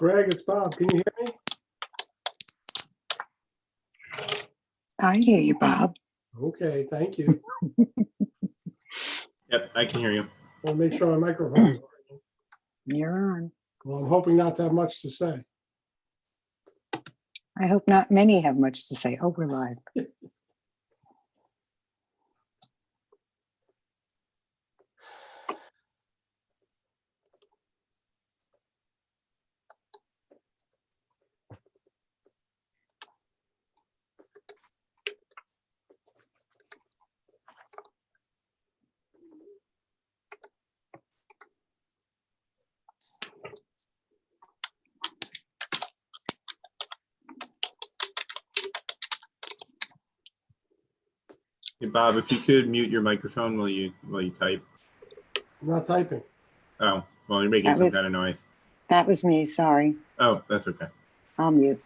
Greg, it's Bob. Can you hear me? I hear you, Bob. Okay, thank you. Yep, I can hear you. Want to make sure my microphone is working. You're on. Well, I'm hoping not to have much to say. I hope not many have much to say. Oh, we're live. Hey, Bob, if you could mute your microphone while you type. I'm not typing. Oh, well, you're making some kind of noise. That was me. Sorry. Oh, that's okay. I'll mute.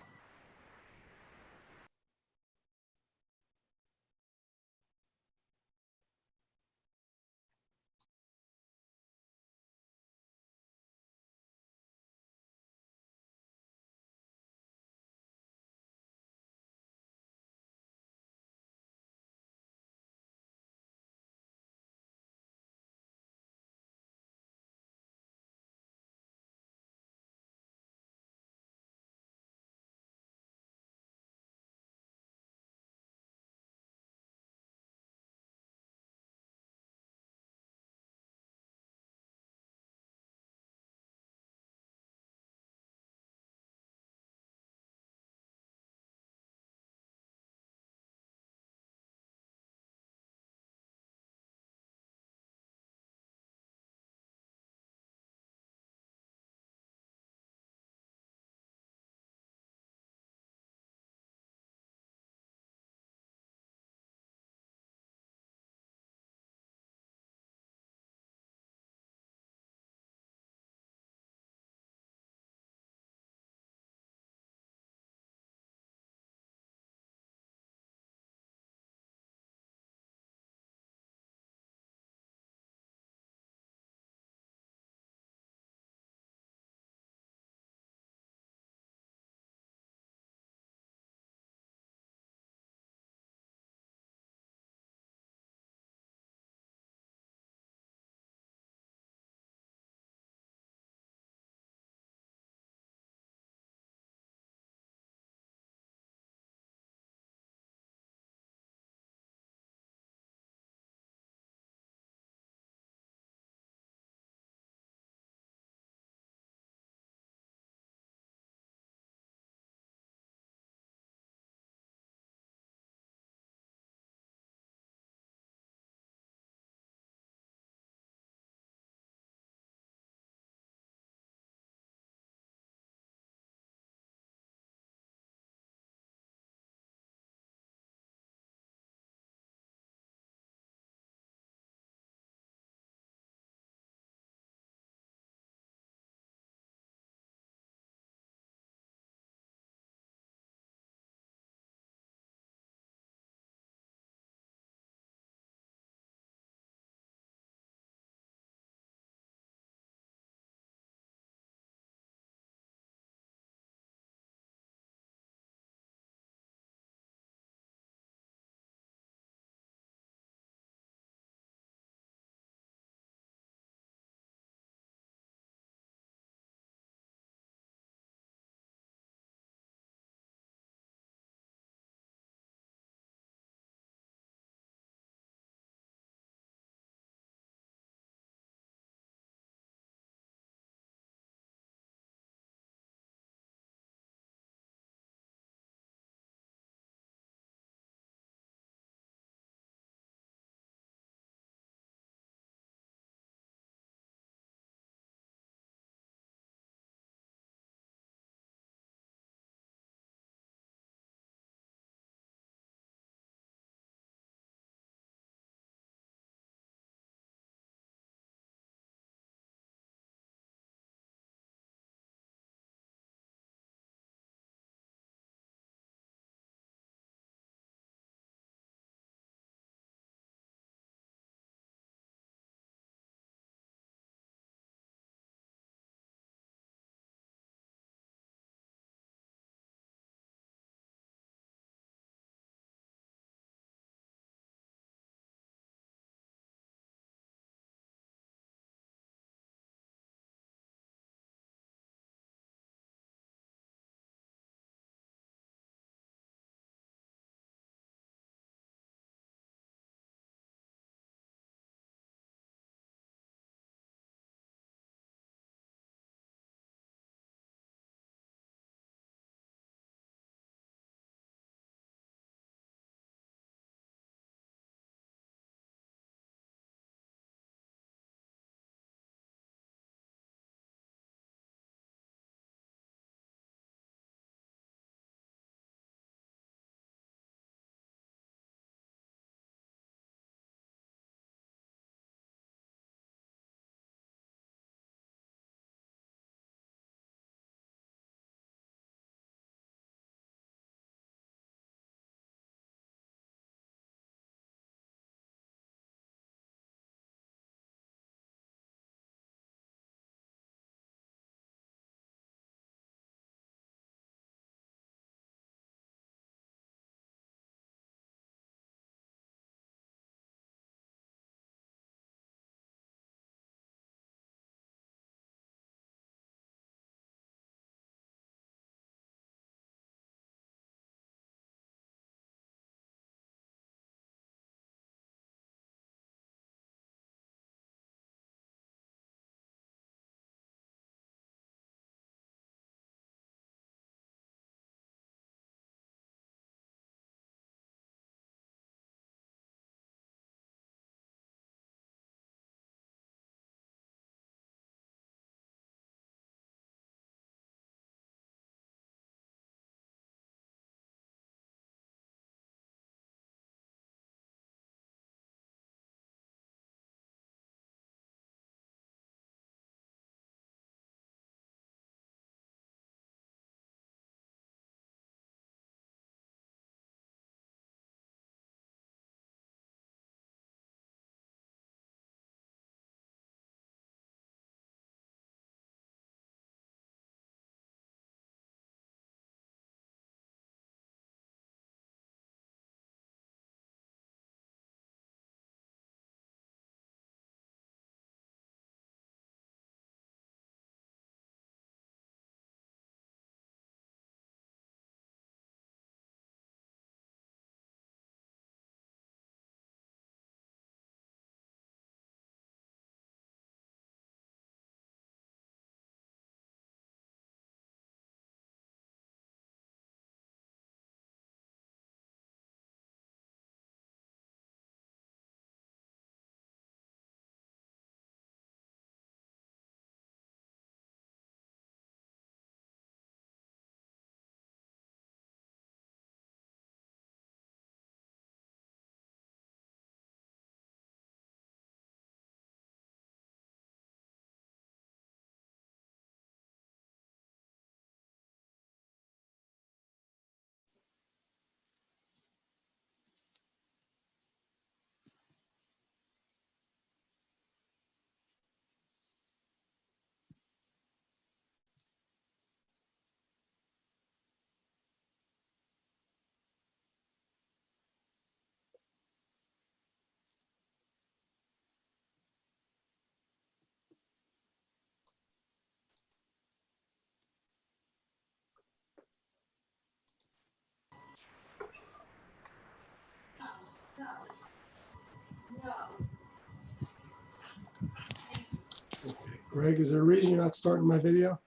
Greg, is there a reason you're not starting my video?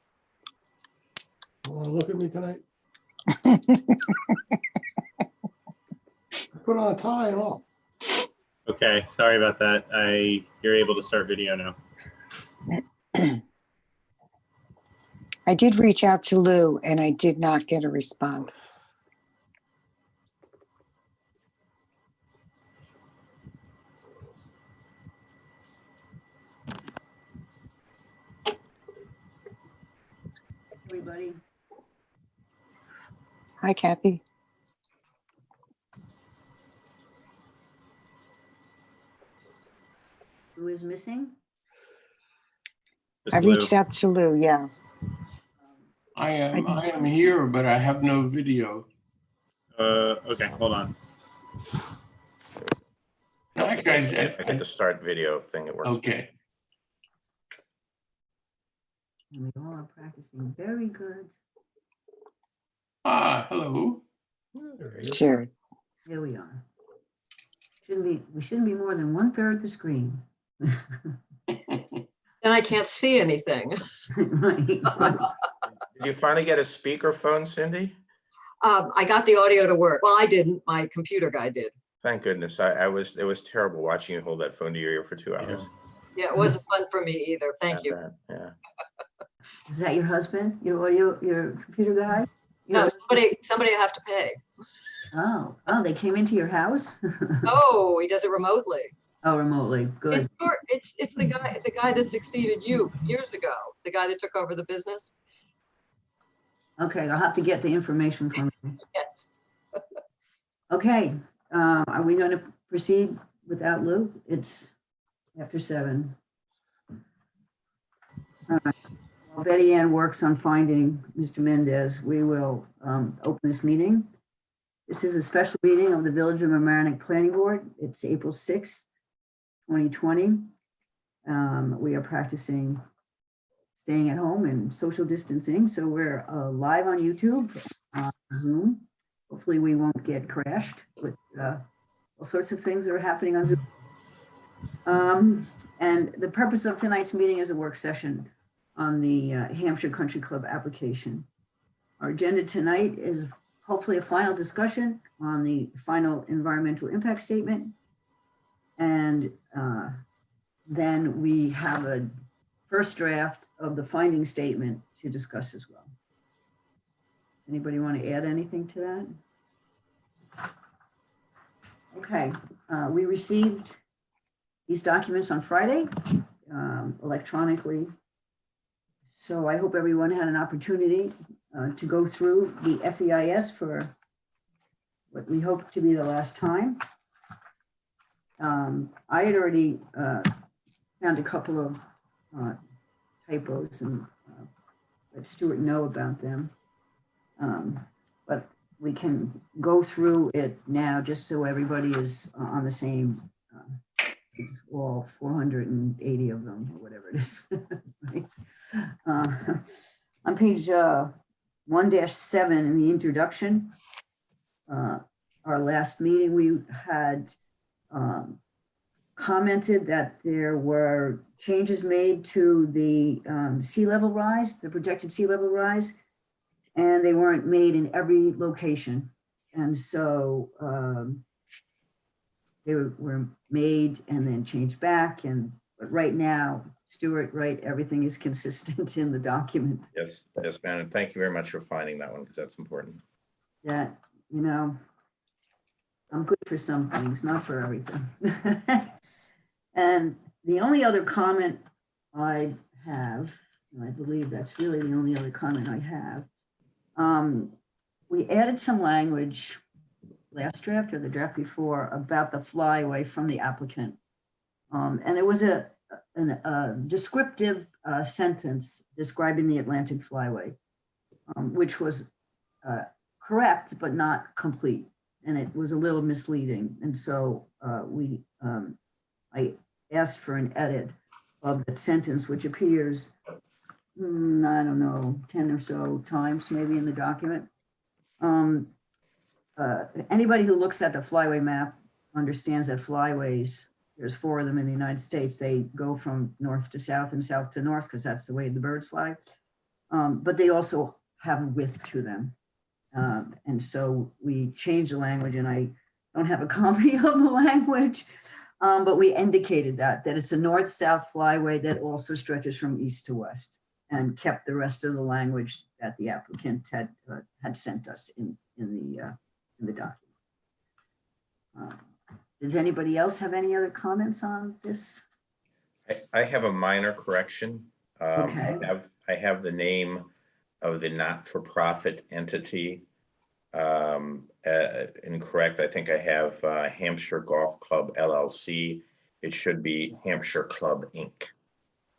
You want to look at me tonight? I put on a tie and all. Okay, sorry about that. You're able to start video now. I did reach out to Lou and I did not get a response. Everybody, Hi, Kathy. who is missing? Just I Lou. reached out to Lou, yeah. I am here, but I have no video. Okay, hold on. Hi, guys. I get the start video thing, it works. Okay. We all are practicing. Very good. Hello. There it is. Sure. Here we are. We shouldn't be more than 1/3 the screen. Then I can't see anything. Right. Did you finally get a speakerphone, Cindy? I got the audio to work. Well, I didn't. My computer guy did. Thank goodness. It was terrible watching you hold that phone to your ear for 2 hours. Yeah, it wasn't fun for me either. Thank you. Yeah. Is that your husband? Your computer guy? No, somebody I have to pay. Oh, they came into your house? Oh, he does it remotely. Oh, remotely. Good. It's the guy that succeeded you years ago. The guy that took over the business. Okay, I'll have to get the information from you. Yes. Okay, are we going to proceed without Lou? It's after 7. All right. While Betty Ann works on finding Mr. Mendez, we will open this meeting. This is a special meeting of the Village of Mamaroneck Planning Board. It's April 6th, 2020. We are practicing staying at home and social distancing. So we're live on YouTube, on Zoom. Hopefully we won't get crashed with all sorts of things that are happening on Zoom. And the purpose of tonight's meeting is a work session on the Hampshire Country Club application. Our agenda tonight is hopefully a final discussion on the final environmental impact statement. And then we have a first draft of the finding statement to discuss as well. Anybody want to add anything to that? Okay, we received these documents on Friday electronically. So I hope everyone had an opportunity to go through the FEIS for what we hope to be the last time. I had already found a couple of typos and let Stuart know about them. But we can go through it now just so everybody is on the same, all 480 of them or whatever it is. Right? On page 1-7 in the introduction, our last meeting, we had commented that there were changes made to the sea level rise, the projected sea level rise, and they weren't made in every location. And so they were made and then changed back. But right now, Stuart, right, everything is consistent in the document. Yes, ma'am. And thank you very much for finding that one because that's important. That, you know, I'm good for some things, not for everything. And the only other comment I have, and I believe that's really the only other comment I have, we added some language last draft or the draft before about the flyway from the applicant. And it was a descriptive sentence describing the Atlantic Flyway, which was correct, but not complete. And it was a little misleading. And so I asked for an edit of that sentence, which appears, I don't know, 10 or so times maybe in the document. Anybody who looks at the flyway map understands that flyways there's 4 of them in the United States. They go from north to south and south to north because that's the way the birds fly. But they also have a width to them. And so we changed the language, and I don't have a copy of the language, but we indicated that it's a north-south flyway that also stretches from east to west, and kept the rest of the language that the applicant had sent us in the document. Does anybody else have any other comments on this? I have a minor correction. Okay. I have the name of the not-for-profit entity incorrect. I think I have Hampshire Golf Club LLC. It should be Hampshire Club Inc.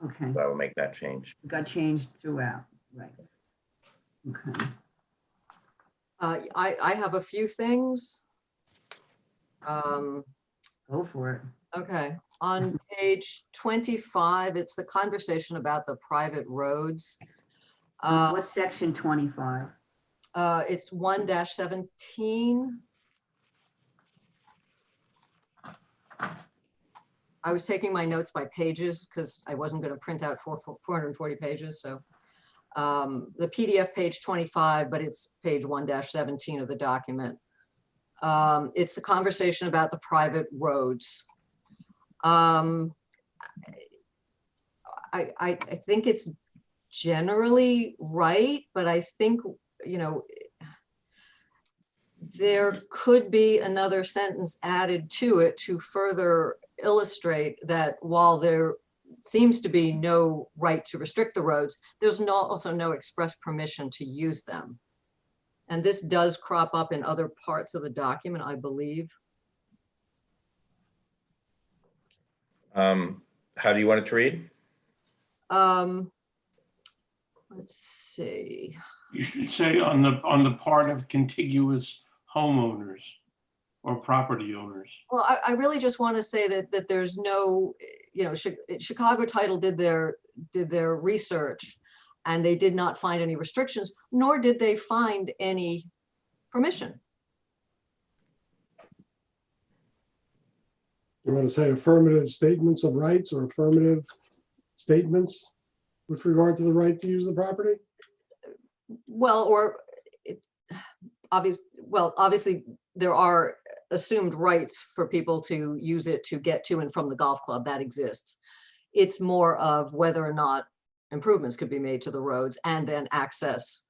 Okay, So I will make that change. got changed throughout, right? Okay. I have a few things. Go for it. Okay, on page 25, it's the conversation about the private roads. What section 25? It's 1-17. I was taking my notes by pages because I wasn't going to print out 440 pages. So the PDF page 25, but it's page 1-17 of the document. It's the conversation about the private roads. I think it's generally right, but I think, you know, there could be another sentence added to it to further illustrate that while there seems to be no right to restrict the roads, there's also no express permission to use them. And this does crop up in other parts of the document, I believe. How do you want it to read? Let's see. You should say on the part of contiguous homeowners or property owners. Well, I really just want to say that there's no, you know, Chicago Title did their research, and they did not find any restrictions, nor did they find any permission. You want to say affirmative statements of rights or affirmative statements with regard to the right to use the property? Well, or obviously there are assumed rights for people to use it to get to and from the golf club. That exists. It's more of whether or not improvements could be made to the roads and then access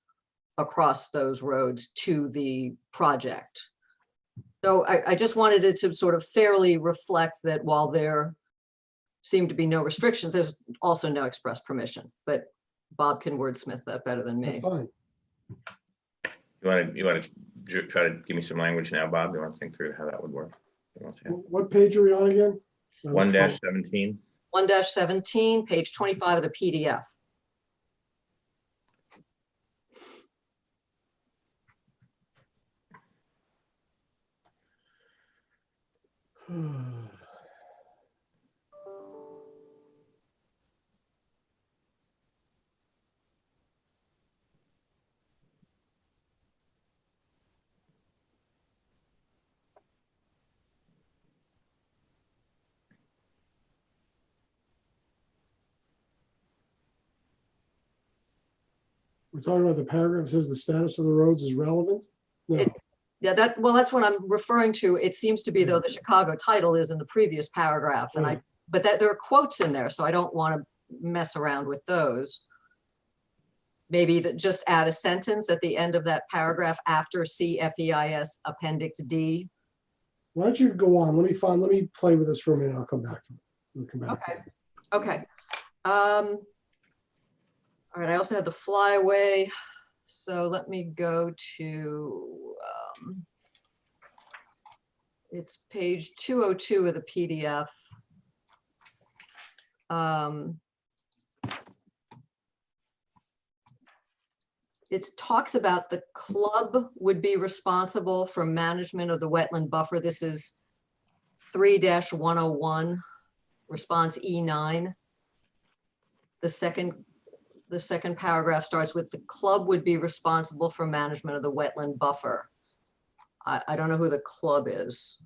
across those roads to the project. So I just wanted it to sort of fairly reflect that while there seem to be no restrictions, there's also no express permission, but Bob can wordsmith that better than That's me. fine. You want to try to give me some language now, Bob? You want to think through how that would work? What page are we on again? 1-17. 1-17, page 25 of the PDF. We're talking about the paragraph that says the status of the roads is relevant? No. Yeah, that's what I'm referring to. It seems to be though the Chicago Title is in the previous paragraph, and but there are quotes in there, so I don't want to mess around with those. Maybe that just add a sentence at the end of that paragraph after CFEIS Appendix D. Why don't you go on? Let me play with this for a minute. I'll come back to it. We'll come back to Okay. it. Okay. All right, I also had the flyway. So let me go to, it's page 202 of the PDF. It talks about the club would be responsible for management of the wetland buffer. This is 3-101, response E9. The second paragraph starts with the club would be responsible for management of the wetland buffer. I don't know who the club is.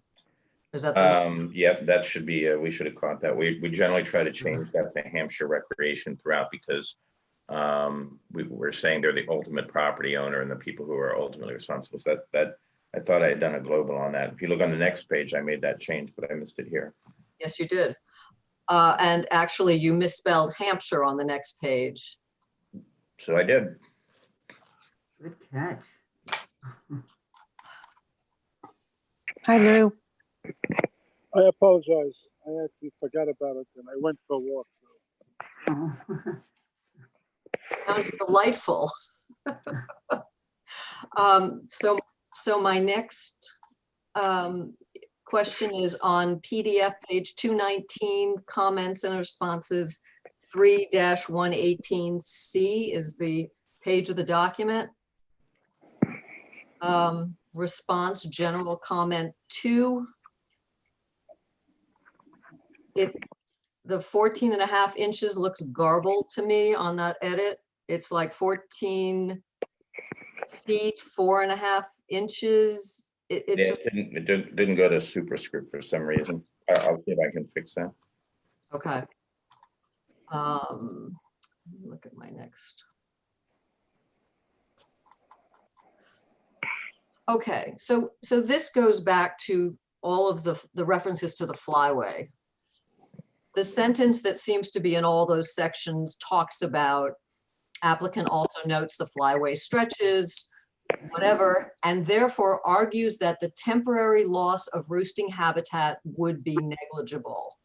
Is that the, Yep, that should be, we should have caught that. We generally try to change that to Hampshire Recreation throughout because we're saying they're the ultimate property owner and the people who are ultimately responsible. So that I thought I had done a global on that. If you look on the next page, I made that change, but I missed it here. yes, you did. And actually you misspelled Hampshire on the next page. So I did. Good catch. Hi, Lou. I apologize. I actually forgot about it and I went for a walk. Oh. Sounds delightful. So my next question is on PDF page 219, comments and responses 3-118C is the page of the document. Response general comment 2. The 14.5 inches looks garbled to me on that edit. It's like 14 feet, 4.5 inches. It's Yeah, just, it didn't go to superscript for some reason. I'll see if I can fix that. okay. Look at my next. Okay, so this goes back to all of the references to the flyway. The sentence that seems to be in all those sections talks about applicant also notes the flyway stretches, whatever, and therefore argues that the temporary loss of roosting habitat would be negligible.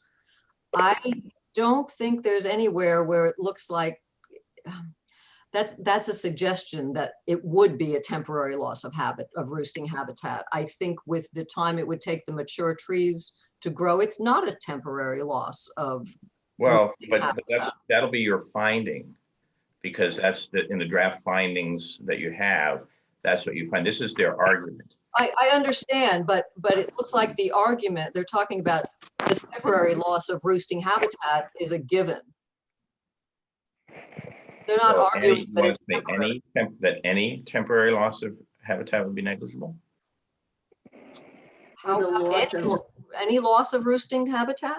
I don't think there's anywhere where it looks like that's a suggestion that it would be a temporary loss of roosting habitat. I think with the time it would take the mature trees to grow, it's not a temporary loss of. Well, but habitat. that'll be your finding because that's in the draft findings that you have. That's what you find. This is their argument. I understand, but it looks like the argument they're talking about the temporary loss of roosting habitat is a given. They're not So arguing that it's that temporary. any temporary loss of habitat would be negligible. Or the loss of, Any loss of roosting habitat?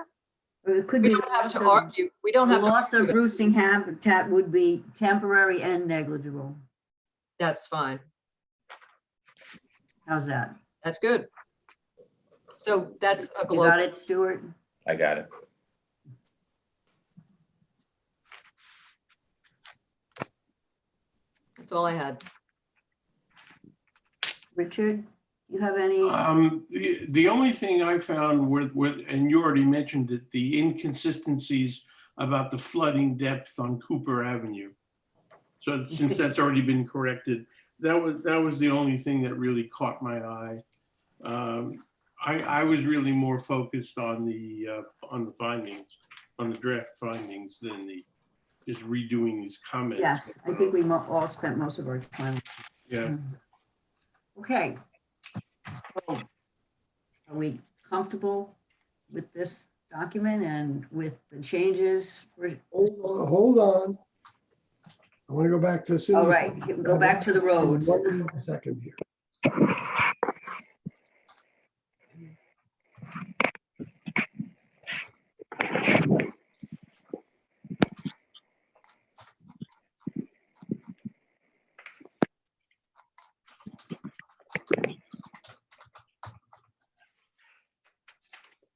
or it could We be. don't have loss to of- argue. We don't The have to. loss of argue it. roosting habitat would be temporary and negligible. That's fine. How's that? That's good. So that's a You got global. it, Stuart? I got it. That's all I had. Richard, you have any? The only thing I found with, and you already mentioned it, the inconsistencies about the flooding depth on Cooper Avenue. So since that's already been corrected, that was the only thing that really caught my eye. I was really more focused on the findings, on the draft findings than just redoing these comments. Yes, I think we all spent most of our time. Yeah. Okay. So, are we comfortable with this document and with the changes? Hold on. I want to go back to Cindy's. All right, go back to the roads. One second here.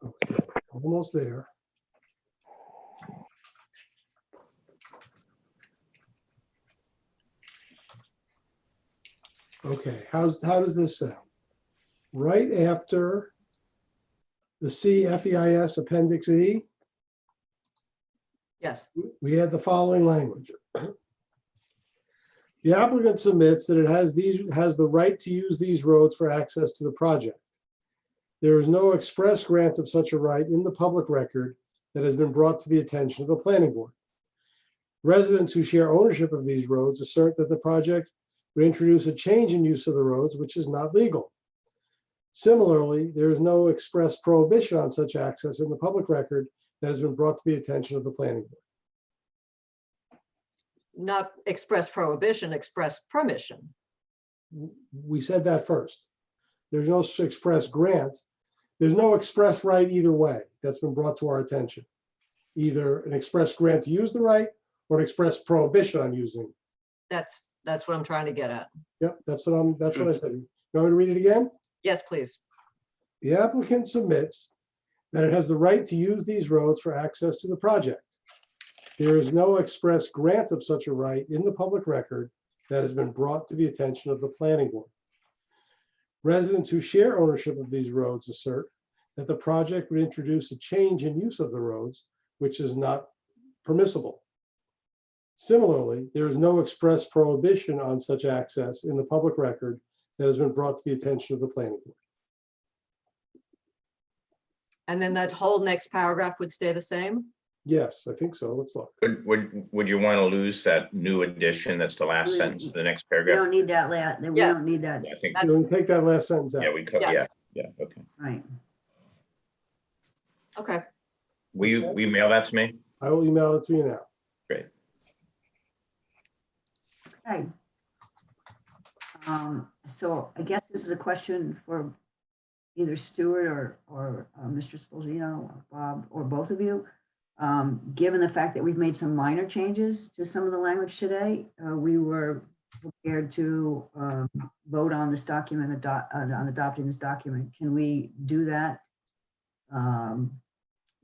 Okay, almost there. Okay, how does this sound? Right after the CFEIS Appendix E, Yes. we had the following language. The applicant submits that it has the right to use these roads for access to the project. There is no express grant of such a right in the public record that has been brought to the attention of the planning board. Residents who share ownership of these roads assert that the project would introduce a change in use of the roads, which is not legal. Similarly, there is no express prohibition on such access in the public record that has been brought to the attention of the planning board. Not express prohibition, express permission. We said that first. There's no express grant. There's no express right either way that's been brought to our attention. Either an express grant to use the right or an express prohibition on using. That's what I'm trying to get at. Yep, that's what I said. You want me to read it again? Yes, please. The applicant submits that it has the right to use these roads for access to the project. There is no express grant of such a right in the public record that has been brought to the attention of the planning board. Residents who share ownership of these roads assert that the project would introduce a change in use of the roads, which is not permissible. Similarly, there is no express prohibition on such access in the public record that has been brought to the attention of the planning board. And then that whole next paragraph would stay the same? Yes, I think so. Let's look. Would you want to lose that new addition? That's the last sentence of the next We paragraph. don't need that, we Yeah. don't need that, I think, That's- We take that last sentence out. yeah, we could, yeah, Yes. yeah, okay. right. Okay. Will you mail that to me? I will email it to you now. Great. Okay. So I guess this is a question for either Stuart or Mr. Sposino, or Bob, or both of you. Given the fact that we've made some minor changes to some of the language today, we were prepared to vote on this document, on adopting this document. Can we do that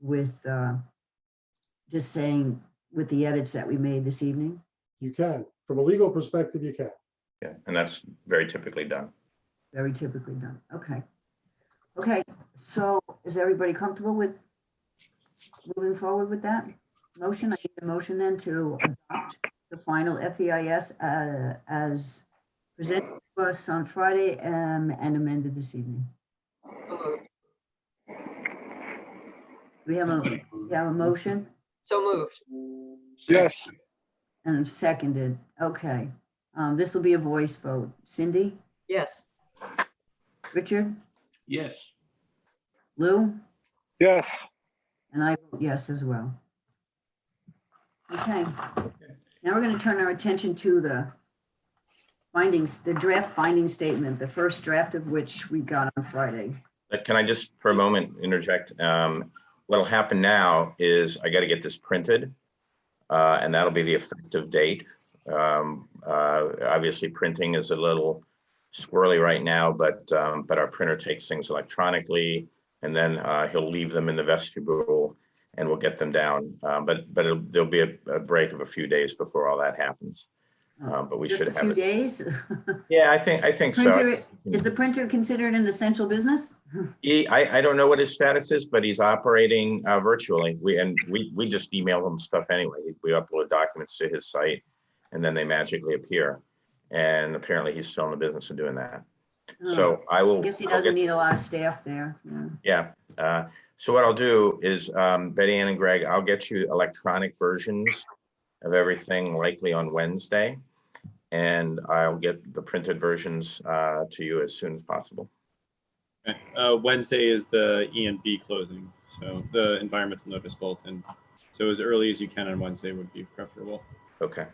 with just saying with the edits that we made this evening? You can. From a legal perspective, you can. Yeah, and that's very typically done. Very typically done. Okay. Okay, so is everybody comfortable with moving forward with that motion? I need a motion then to adopt the final FEIS as presented to us on Friday and amended this evening. We have a motion So moved. Yes, and seconded. Okay. This will be a voice vote. Cindy, Yes. Richard, Yes. Lou? yes, And I vote yes as well. Okay. Now we're going to turn our attention to the findings, the draft finding statement, the first draft of which we got on Friday. Can I just for a moment interject? What'll happen now is I got to get this printed, and that'll be the effective date. Obviously, printing is a little squirrely right now, but our printer takes things electronically, and then he'll leave them in the vestibule, and we'll get them down. But there'll be a break of a few days before all that happens. But we Just should a have few it. days? Yeah, I think so. Printer, is the printer considered an essential business? I don't know what his status is, but he's operating virtually. We just email him stuff anyway. We upload documents to his site, and then they magically appear. And apparently, he's still in the business of doing that. So I will. I guess he I'll doesn't get- need a lot of staff there. Yeah. Yeah. So what I'll do is, Betty Ann and Greg, I'll get you electronic versions of everything likely on Wednesday. And I'll get the printed versions to you as soon as possible. Okay. Wednesday is the ENB closing, so the environmental notice bulletin. So as early as you can on Wednesday would be preferable. Okay.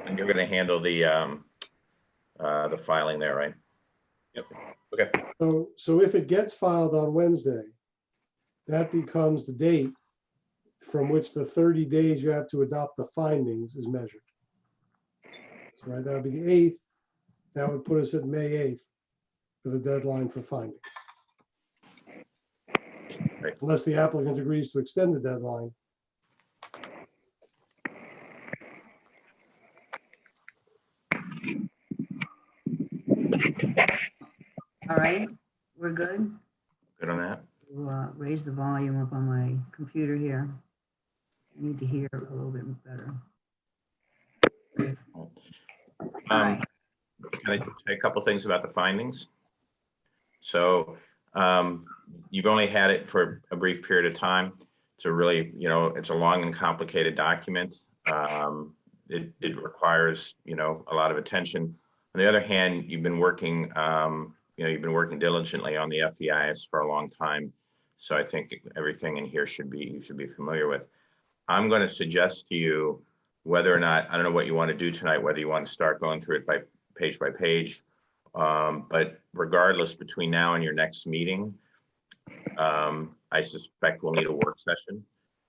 And you're gonna handle the filing there, right? Yep. Okay. So if it gets filed on Wednesday, that becomes the date from which the 30 days you have to adopt the findings is measured. So right, that would be the 8th. That would put us at May 8th for the deadline for findings. Right. Unless the applicant agrees to extend the deadline. All right, we're good. Good on that. We'll, raise the volume up on my computer here. I need to hear a little bit better. Can I say a couple things about the findings? So you've only had it for a brief period of time. It's a really, it's a long and complicated document. It requires, a lot of attention. On the other hand, you've been working, you've been working diligently on the FEIS for a long time. So I think everything in here you should be familiar with. I'm going to suggest to you whether or not, I don't know what you want to do tonight, whether you want to start going through it by page, but regardless, between now and your next meeting, I suspect we'll need a work session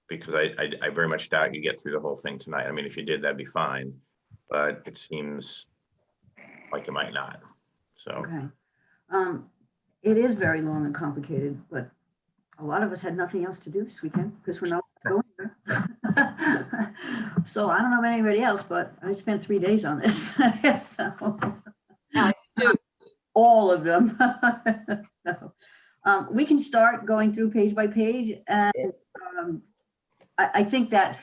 because I very much doubt you get through the whole thing tonight. I mean, if you did, that'd be fine, but it seems like you might not. So, Okay. It is very long and complicated, but a lot of us had nothing else to do this weekend because we're not going there. So I don't know about anybody else, but I spent 3 days on this. So Yeah, I do. all of them. So, we can start going through page by page, and I think that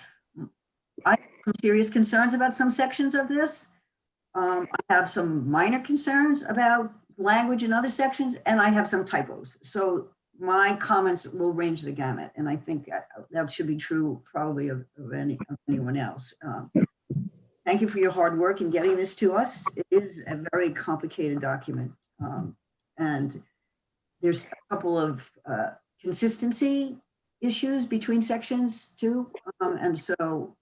I have some serious concerns about some sections of this. I have some minor concerns about language in other sections, and I have some typos. So my comments will range the gamut, and I think that should be true probably of anyone else. Thank you for your hard work in getting this to us. It is a very complicated document. And there's a couple of consistency issues between sections too. And so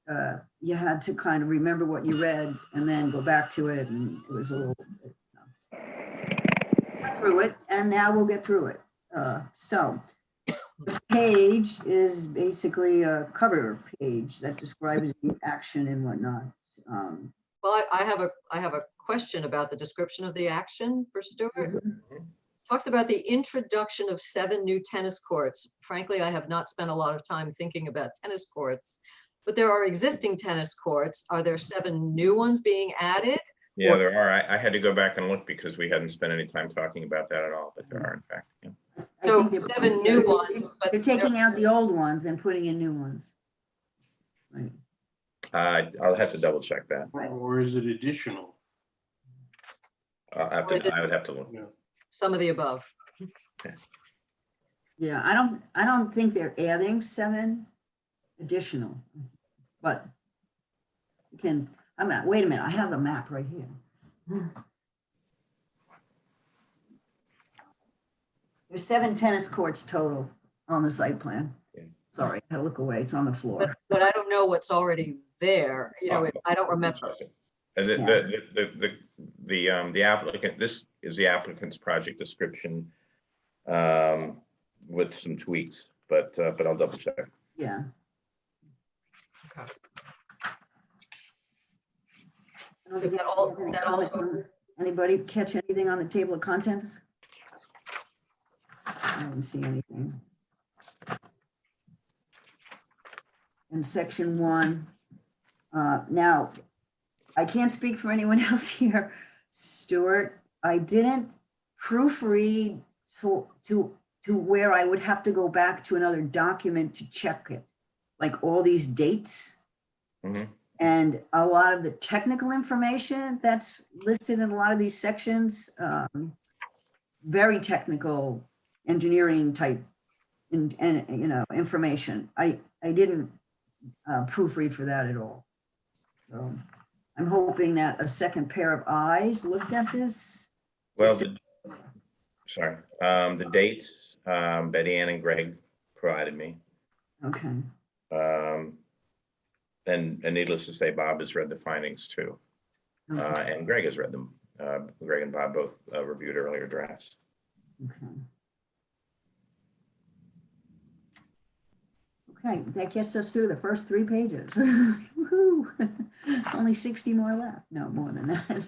you had to kind of remember what you read and then go back to it. And it was a little, got through it, and now we'll get through it. So this page is basically a cover page that describes the action and whatnot. Well, I have a question about the description of the action for Stuart. Talks about the introduction of 7 new tennis courts. Frankly, I have not spent a lot of time thinking about tennis courts, but there are existing tennis courts. Are there 7 new ones being added? yeah, there are. I had to go back and look because we hadn't spent any time talking about that at all, but there are in fact. Yeah. I So think 7 new ones, but You're taking out the old ones and putting in new ones. Right. I'll have to double check that. Or is it additional? I would have to look. some of the above. Yeah, I don't think they're adding 7 additional, but you can, wait a minute, I have the map right here. There's 7 tennis courts total on the site plan. Yeah. Sorry, I had to look away, it's on the floor. But I don't know what's already there. You know, I don't remember. As it, Yeah. the applicant, this is the applicant's project description with some tweaks, but I'll double check. Yeah. Okay. I don't Is think that all- there's any that comments also- on- Anybody catch anything on the table of contents? I didn't see anything. In section 1, now, I can't speak for anyone else here, Stuart. I didn't proofread to where I would have to go back to another document to check it, like all these dates. Mhm. And a lot of the technical information that's listed in a lot of these sections, very technical engineering type and information. I didn't proofread for that at all. So I'm hoping that a second pair of eyes looked at this. Well, the dates, Betty Ann and Greg provided me. Okay, And needless to say, Bob has read the findings too. okay, And Greg has read them. Greg and Bob both reviewed earlier drafts. okay. Okay, that gets us through the first 3 pages. Woo-hoo. Only 60 more left. No, more than that.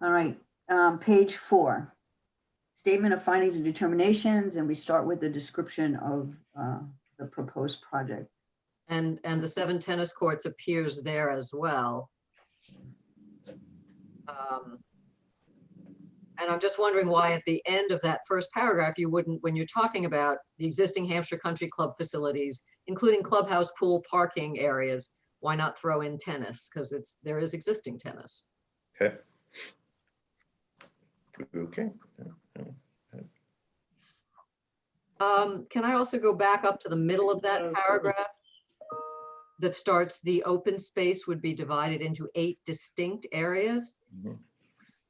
All right, page 4. Statement of findings and determinations, and we start with the description of the proposed project. And the 7 tennis courts appears there as well. And I'm just wondering why at the end of that first paragraph, you wouldn't, when you're talking about the existing Hampshire Country Club facilities, including clubhouse, pool, parking areas, why not throw in tennis? Because there is existing tennis. Okay. Okay. Can I also go back up to the middle of that paragraph? That starts, the open space would be divided into 8 distinct areas, Mhm.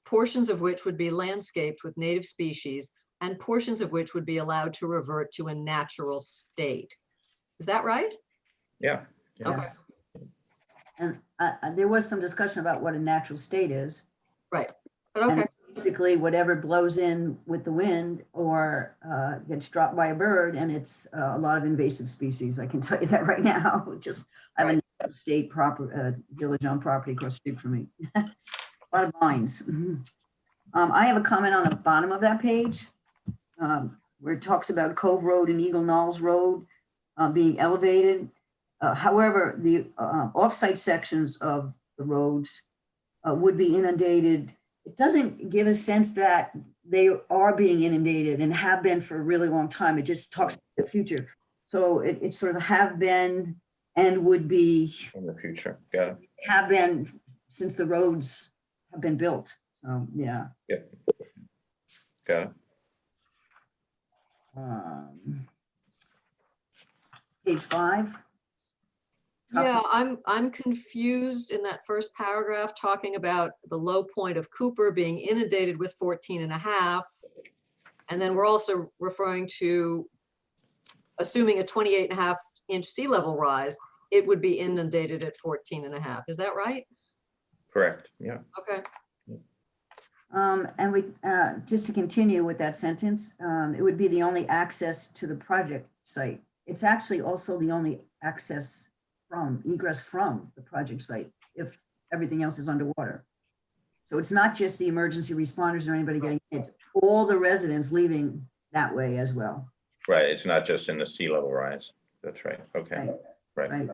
portions of which would be landscaped with native species and portions of which would be allowed to revert to a natural state. Is that right? Yeah. Yeah. Okay. Yes. And there was some discussion about what a natural state is. Right, but And okay, basically whatever blows in with the wind or gets dropped by a bird, and it's a lot of invasive species. I can tell you that right now. Just I have a state village on property across the street from me. A lot of vines. I have a comment on the bottom of that page where it talks about Cove Road and Eagle Knolls Road being elevated. However, the off-site sections of the roads would be inundated. It doesn't give a sense that they are being inundated and have been for a really long time. It just talks about the future. So it sort of have been and would be, In the future, got it. have been since the roads have been built. So, yeah. Yep. Got it. Page 5. Yeah, I'm confused in that first paragraph, talking about the low point of Cooper being inundated with 14.5. And then we're also referring to assuming a 28.5-inch sea level rise, it would be inundated at 14.5. Is that right? Correct, yeah. Okay. And we, just to continue with that sentence, it would be the only access to the project site. It's actually also the only access egress from the project site if everything else is underwater. So it's not just the emergency responders or anybody getting, it's all the residents leaving that way as well. Right, it's not just in the sea level rise. That's right, okay, right. Right.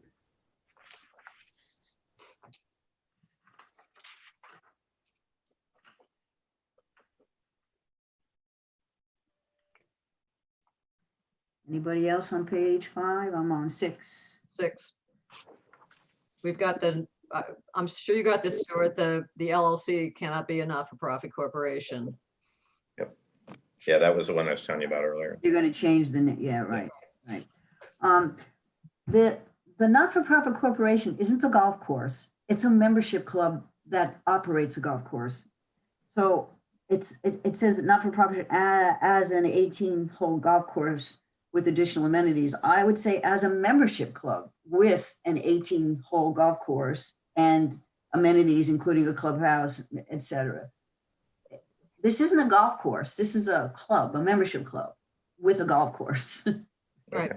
Anybody else on page 5? I'm on 6. 6. We've got the, I'm sure you got this, Stuart, the LLC cannot be a not-for-profit corporation. Yeah, that was the one I was telling you about earlier. You're going to change the, yeah, right, right. The not-for-profit corporation isn't the golf course. It's a membership club that operates a golf course. So it says that not-for-profit as an 18-hole golf course with additional amenities. I would say as a membership club with an 18-hole golf course and amenities, including a clubhouse, et cetera. This isn't a golf course. This is a club, a membership club with a golf course. Right.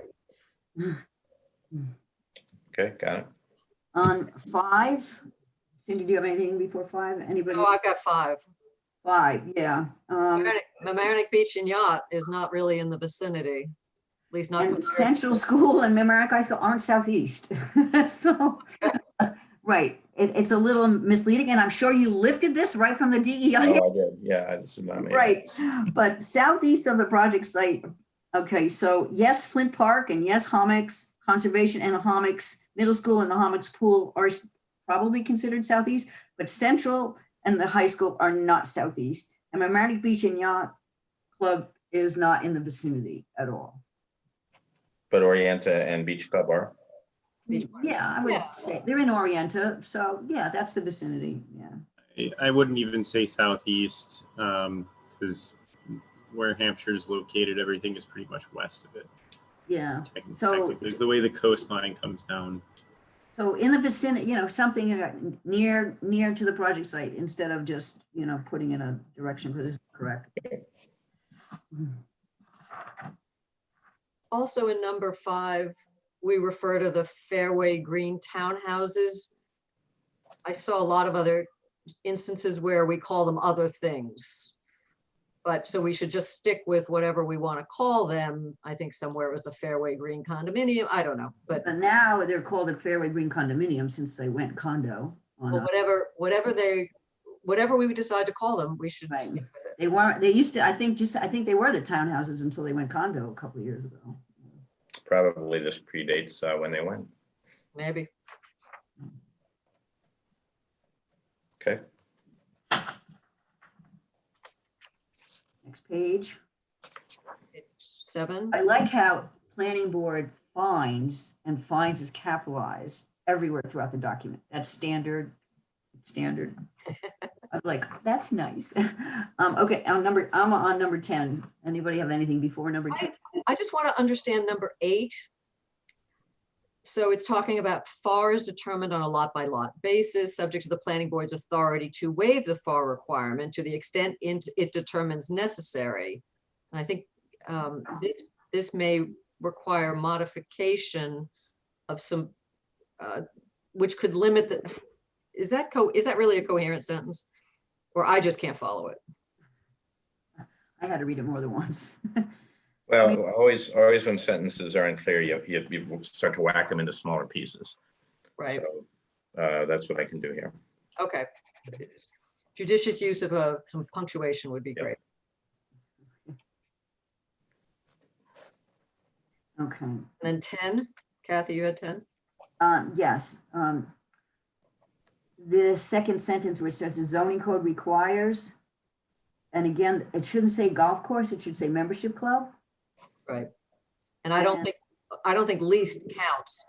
Okay, got it. On 5, Cindy, do you have anything before 5? Anybody? Oh, I've got 5. 5, yeah. Mamaroneck Beach and Yacht is not really in the vicinity, at least not. And Central School and Mamaroneck High School aren't southeast. So, right, it's a little misleading, and I'm sure you lifted this right from the DEI. Oh, I did, yeah, this is not me. Right, but southeast of the project site. Okay, so yes, Flint Park and yes, Hommocks Conservation and Hommocks Middle School and the Hommocks Pool are probably considered southeast, but Central and the high school are not southeast. And Mamaroneck Beach and Yacht Club is not in the vicinity at all. But Orienta and Beach Club are? Yeah, I would say they're in Orienta, so yeah, that's the vicinity. Yeah. I wouldn't even say southeast, because where Hampshire is located, everything is pretty much west of it. Yeah. So technically, the way the coastline comes down. So in the vicinity, something near to the project site instead of just, putting in a direction because it's correct. Also in number 5, we refer to the Fairway Green townhouses. I saw a lot of other instances where we call them other things. But so we should just stick with whatever we want to call them. I think somewhere it was a Fairway Green condominium. I don't know, but But now they're called a Fairway Green condominium since they went condo. well, whatever we decide to call them, we should Right. stick with it. They weren't, they used to, I think they were the townhouses until they went condo a couple of years ago. Probably this predates when they went. Maybe. Okay, Next page. 7. I like how planning board finds, and finds is capitalized everywhere throughout the document. That's standard. It's standard. I was like, that's nice. Okay, I'm on number 10. Anybody have anything before number 10? I just want to understand number 8. So it's talking about FAR is determined on a lot by lot basis, subject to the planning board's authority to waive the FAR requirement to the extent it determines necessary. And I think this may require modification of some, which could limit the, is that really a coherent sentence? Or I just can't follow it? I had to read it more than once. Well, always when sentences are unclear, you start to whack them into smaller pieces. Right, So that's what I can do here. okay. Judicious use of some punctuation would be Yep. great. Okay. And then 10, Kathy, you had 10? Yes. The second sentence where it says the zoning code requires, and again, it shouldn't say golf course, it should say membership club. Right. And I don't think least counts.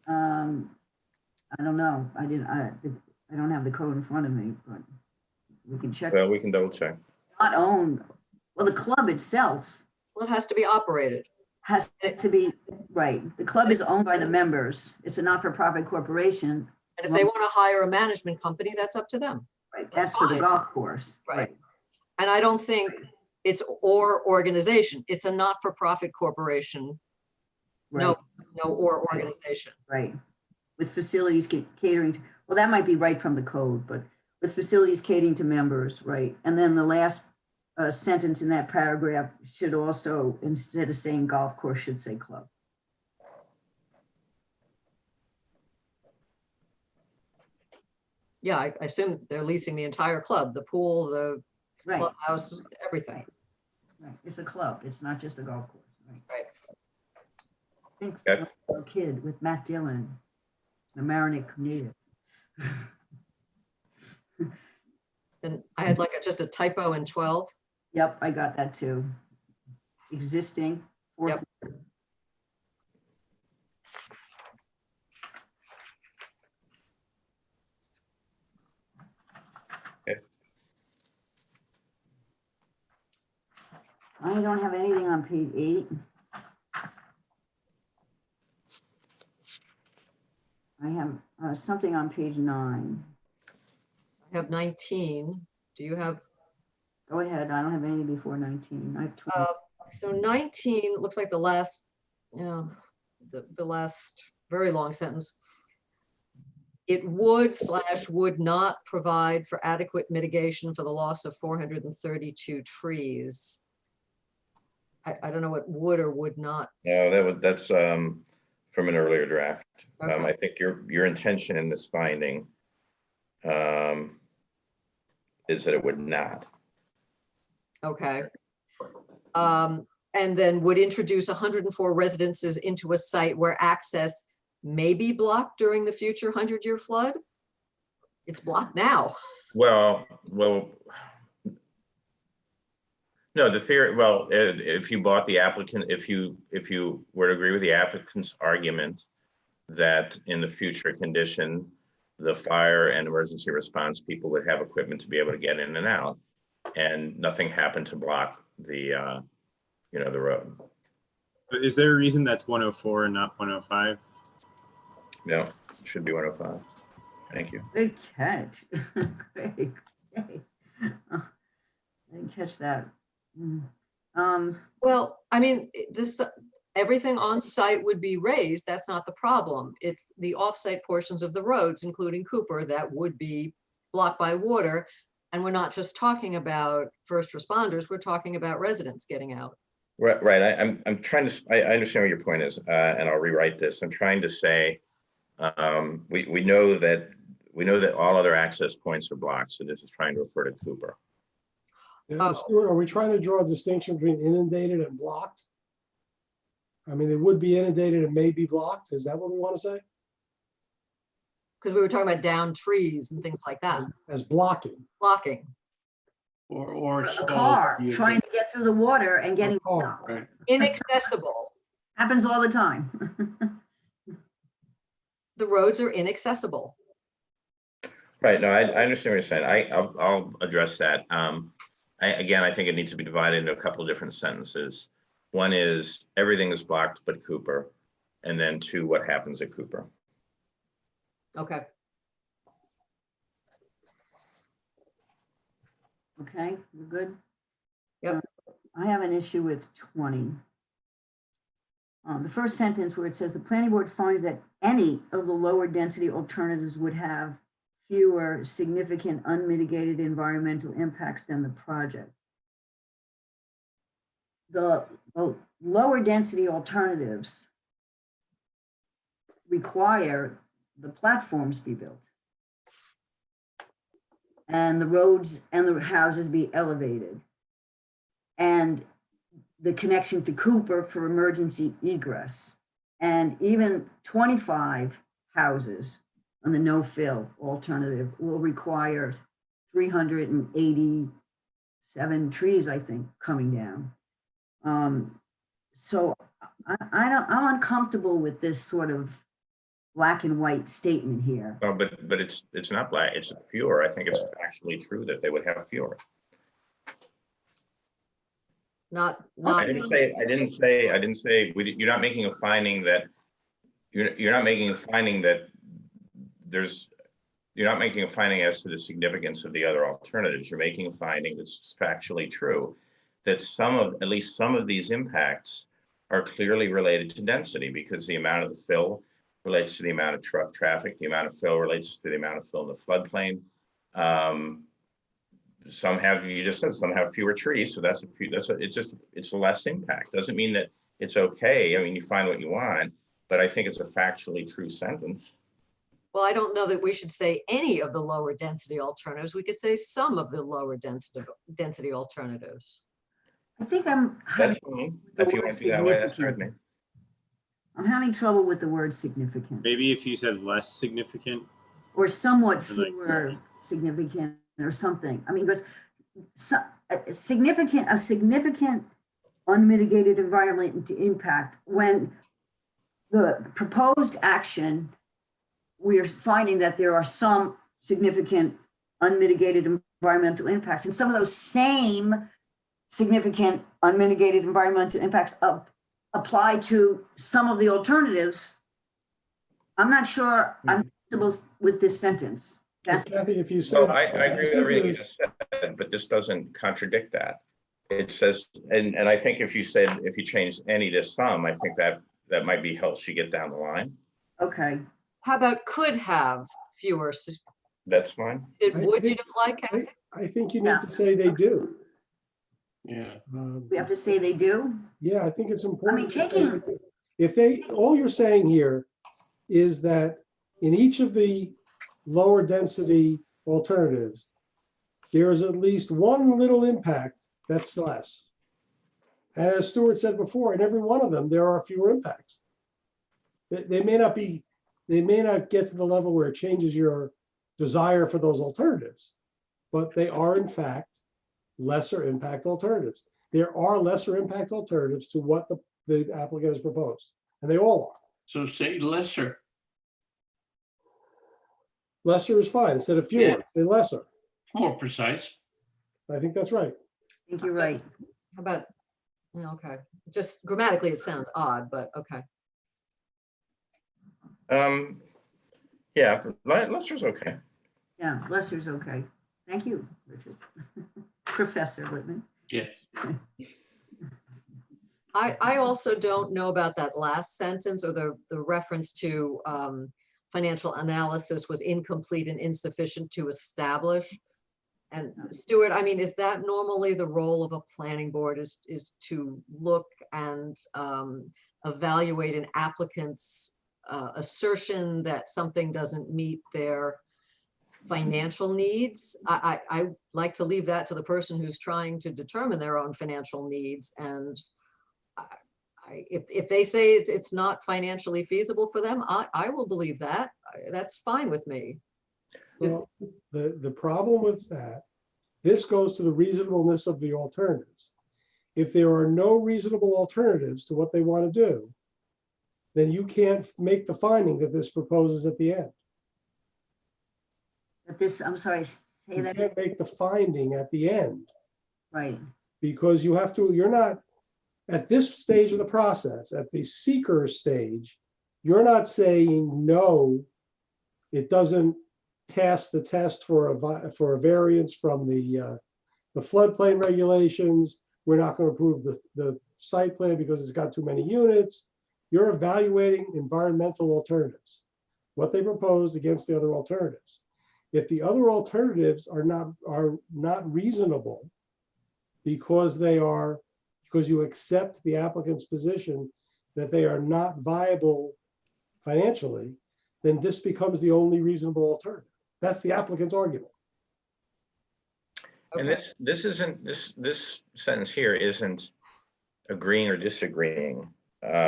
I don't know. I don't have the code in front of me, but we can check. Well, we can double check. Not owned. Well, the club itself Well, it has to be operated. has to be, right. The club is owned by the members. It's a not-for-profit corporation. And if they want to hire a management company, that's up to them. Right, that's for the fine. golf course. Right. And I don't think it's or organization. It's a not-for-profit corporation. No, or organization. Right. With facilities catering, well, that might be right from the code, but with facilities catering to members, right? And then the last sentence in that paragraph should also, instead of saying golf course, should say club. Yeah, I assume they're leasing the entire club, the pool, the Right, clubhouse, everything. right. It's a club. It's not just a golf course. Right. Think Okay. of a kid with Matt Dillon, the Marinick native. And I had like just a typo in 12. Yep, I got that too. Existing. Fourth. I don't have anything on page 8. I have something on page 9. I have 19. Do you have? Go ahead, I don't have anything before 19. I have 20. So 19 looks like the last, yeah, the last very long sentence. It would not provide for adequate mitigation for the loss of 432 trees. I don't know what would or would not. No, that's from an earlier draft. Okay. I think your intention in this finding is that it would not. Okay. And then would introduce 104 residences into a site where access may be blocked during the future 100-year flood? It's blocked now. Well, no, the theory, well, if you bought the applicant, if you were to agree with the applicant's argument that in the future condition, the fire and emergency response people would have equipment to be able to get in and out, and nothing happened to block the, the road. Is there a reason that's 104 and not 105? No, it should be 105. Thank you. Good catch. Great. Yay. I didn't catch that. Well, I mean, everything on site would be raised. That's not the problem. It's the off-site portions of the roads, including Cooper, that would be blocked by water. And we're not just talking about first responders, we're talking about residents getting out. Right. I'm trying to, I understand what your point is, and I'll rewrite this. I'm trying to say, we know that all other access points are blocked. So this is trying to refer to Cooper. Yeah, Stuart, are we trying to draw a distinction between inundated and blocked? I mean, it would be inundated and may be blocked. Is that what we want to say? Because we were talking about down trees and things like that, As blocking. blocking. Or A stalled car vehicles. trying to get through the water and getting car. stuck. Right. Inaccessible. Happens all the time. The roads are inaccessible. Right. No, I understand what you're saying. I'll address that. Again, I think it needs to be divided into a couple of different sentences. One is everything is blocked but Cooper, and then two, what happens at Cooper. Okay, Okay, we're good? Yep. I have an issue with 20. The first sentence where it says the planning board finds that any of the lower density alternatives would have fewer significant unmitigated environmental impacts than the project. The lower density alternatives require the platforms be built and the roads and the houses be elevated, and the connection to Cooper for emergency egress, and even 25 houses on the no-fill alternative will require 387 trees, I think, coming down. So I'm uncomfortable with this sort of black and white statement here. Oh, but it's not black, it's fewer. I think it's actually true that they would have fewer. not. I didn't say, you're not making a finding that, you're not making a finding that you're not making a finding as to the significance of the other alternatives. You're making a finding that's factually true, that at least some of these impacts are clearly related to density, because the amount of the fill relates to the amount of truck traffic, the amount of fill relates to the amount of fill in the floodplain. Some have, you just said, some have fewer trees, so it's less impact. Doesn't mean that it's okay. I mean, you find what you want, but I think it's a factually true sentence. Well, I don't know that we should say any of the lower density alternatives. We could say some of the lower density alternatives. I think I'm That's having fine. If you want to do that way, that's fine with me. I'm having trouble with the word significant, Maybe if you said less significant, or somewhat Like- fewer significant or something. I mean, because a significant unmitigated environmental impact, when the proposed action, we are finding that there are some significant unmitigated environmental impacts, and some of those same significant unmitigated environmental impacts apply to some of the alternatives. I'm not sure I'm comfortable with this sentence. That's Kathy, if you So said. I agree with everything you just said, but this doesn't contradict that. It says, and I think if you changed any to some, I think that might be helps you get down the line. okay. How about could have fewer? That's fine. Would you think- don't like? Kathy? I think you need to say they do. Yeah. We have to say they do. Yeah, I think it's important. to say taking- they do. If all you're saying here is that in each of the lower density alternatives, there is at least one little impact that's less. And as Stuart said before, in every one of them, there are fewer impacts. They may not get to the level where it changes your desire for those alternatives, but they are in fact lesser impact alternatives. There are lesser impact alternatives to what the applicant has proposed, and they all are. So say lesser. Lesser is fine. Instead of fewer, Yeah. say lesser. More precise. I think that's right. I think you're right. How about, yeah, okay, just grammatically it sounds odd, but okay. Yeah, lesser's okay. Yeah, lesser's okay. Thank you, Richard. Professor Whitman. Yes. I also don't know about that last sentence, or the reference to financial analysis was incomplete and insufficient to establish. And Stuart, I mean, is that normally the role of a planning board, is to look and evaluate an applicant's assertion that something doesn't meet their financial needs? I like to leave that to the person who's trying to determine their own financial needs. And if they say it's not financially feasible for them, I will believe that. That's fine with me. Well, the problem with that, this goes to the reasonableness of the alternatives. If there are no reasonable alternatives to what they want to do, then you can't make the finding that this proposes at the end. But this, I'm sorry, say You that, can't make the finding at the end right. because you're not, at this stage of the process, at the seeker stage, you're not saying, no, it doesn't pass the test for a variance from the floodplain regulations. We're not going to approve the site plan because it's got too many units. You're evaluating environmental alternatives, what they proposed against the other alternatives. If the other alternatives are not reasonable because you accept the applicant's position that they are not viable financially, then this becomes the only reasonable alternative. That's the applicant's argument. And Okay. this sentence here isn't agreeing or disagreeing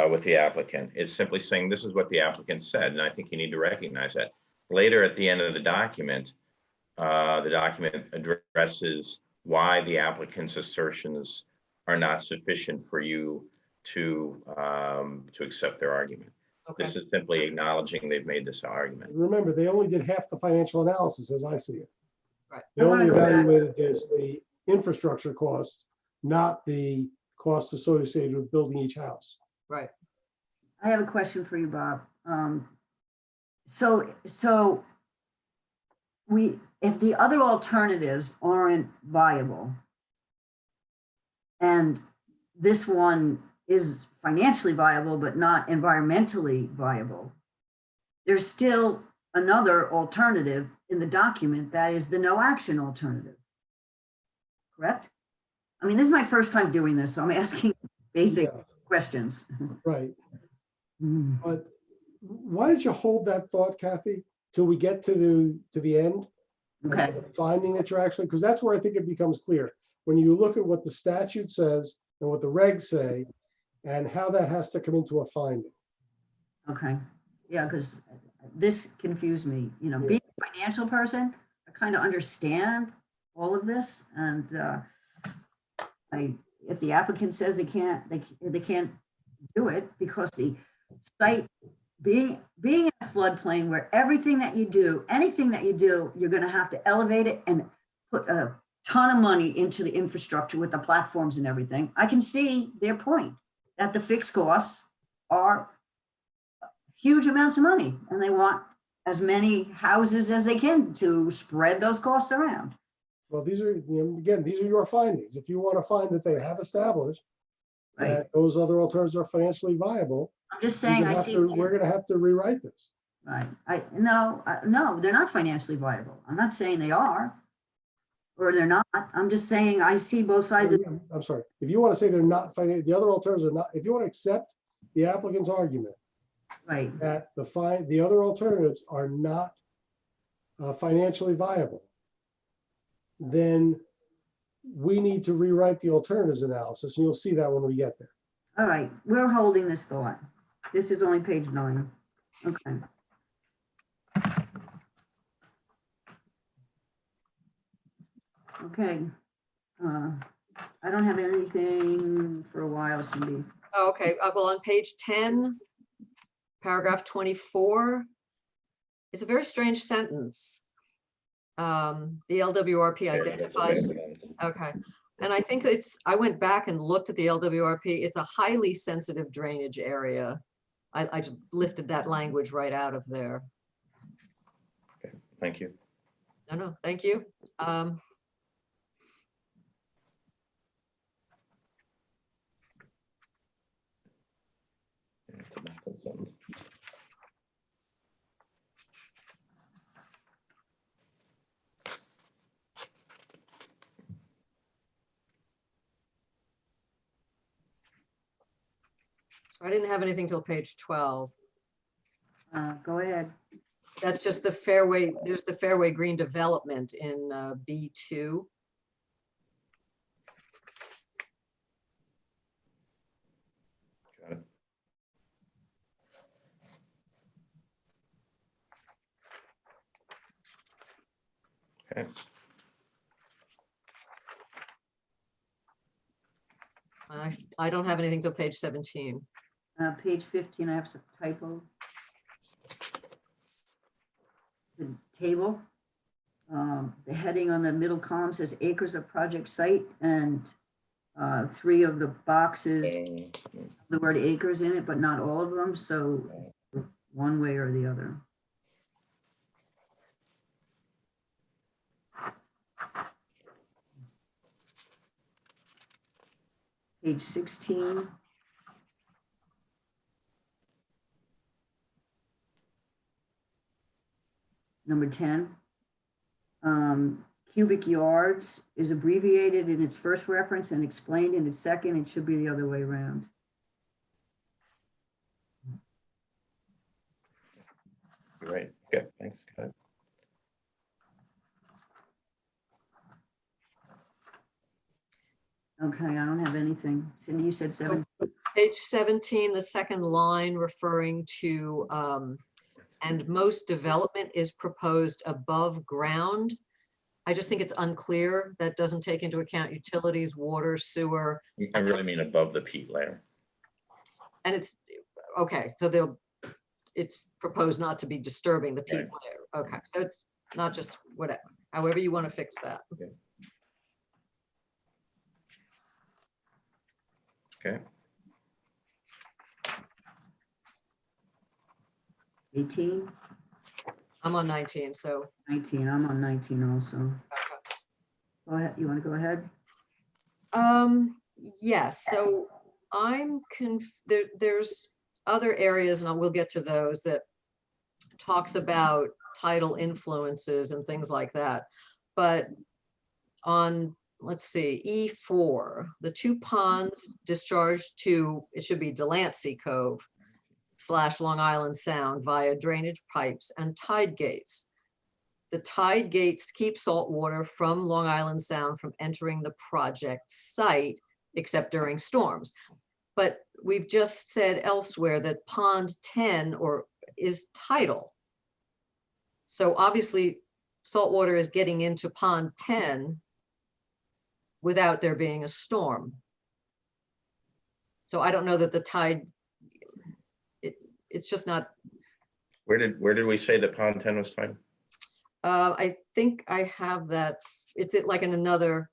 with the applicant. It's simply saying this is what the applicant said, and I think you need to recognize that. Later at the end of the document addresses why the applicant's assertions are not sufficient for you to accept their argument. Okay. This is simply acknowledging they've made this argument. Remember, they only did half the financial analysis as I see it. Right. They I wanna only go back. evaluated the infrastructure costs, not the costs associated with building each house. Right. I have a question for you, Bob. So if the other alternatives aren't viable and this one is financially viable, but not environmentally viable, there's still another alternative in the document that is the no action alternative. Correct? I mean, this is my first time doing this, so I'm asking basic Yeah, questions. right. Mm. But why don't you hold that thought, Kathy, till we get to the end? Okay. Finding that you're actually, because that's where I think it becomes clear. When you look at what the statute says and what the regs say and how that has to come into a finding. Okay, yeah, because this confused me, you know, being a financial person, I kind of understand all of this, and if the applicant says they can't do it because the site being in a floodplain where everything that you do, anything that you do, you're going to have to elevate it and put a ton of money into the infrastructure with the platforms and everything. I can see their point that the fixed costs are huge amounts of money, and they want as many houses as they can to spread those costs around. Well, these are, again, these are your findings. If you want to find that they have established Right. that those other alternatives are financially viable, I'm just saying, I see. we're going to have to rewrite this. Right. No, they're not financially viable. I'm not saying they are, or they're not. I'm just saying I see both sides of. I'm sorry. If you want to say they're not, the other alternatives are not, if you want to accept the applicant's argument Right. that the other alternatives are not financially viable, then we need to rewrite the alternatives analysis, and you'll see that when we get there. All right. We're holding this thought. This is only page 9. Okay. Okay. I don't have anything for a while, Cindy. Oh, okay, well, on page 10, paragraph 24, it's a very strange sentence. The LWRP identifies, okay. And I think I went back and looked at the LWRP. It's a highly sensitive drainage area. I just lifted that language right out of there. Thank you. No, thank you. I didn't have anything till page 12. Go ahead. That's just the Fairway, there's the Fairway Green Development in B2. Got it. Okay. I don't have anything till page 17. Page 15, I have some typo. The table, the heading on the middle column says acres of project site, and 3 of the boxes, Mm, the word acres in it, but not all of them, so one way or the other. Page 16. Number 10. Cubic yards is abbreviated in its first reference and explained in its second. It should be the other way around. You're right. Okay, thanks. Got it. Okay, I don't have anything. Cindy, you said 7. Page 17, the second line referring to, and most development is proposed above ground. I just think it's unclear. That doesn't take into account utilities, water, sewer. I really mean above the peat layer. And it's, okay, so it's proposed not to be disturbing the peat Right. layer. Okay, so it's not just whatever, however you want to fix that. Okay. 18, I'm on 19, so. 19. I'm on 19 also. Go ahead. You want to go ahead? Yes, so there's other areas, and we'll get to those, that talks about tidal influences and things like that. But on, let's see, E4, the 2 ponds discharged to, it should be Delancey Cove / Long Island Sound via drainage pipes and tide gates. The tide gates keep salt water from Long Island Sound from entering the project site, except during storms. But we've just said elsewhere that Pond 10 is tidal. So obviously salt water is getting into Pond 10 without there being a storm. So I don't know that the tide, it's just not. Where did we say that pond 10 was tidal? I think I have that. It's like in another,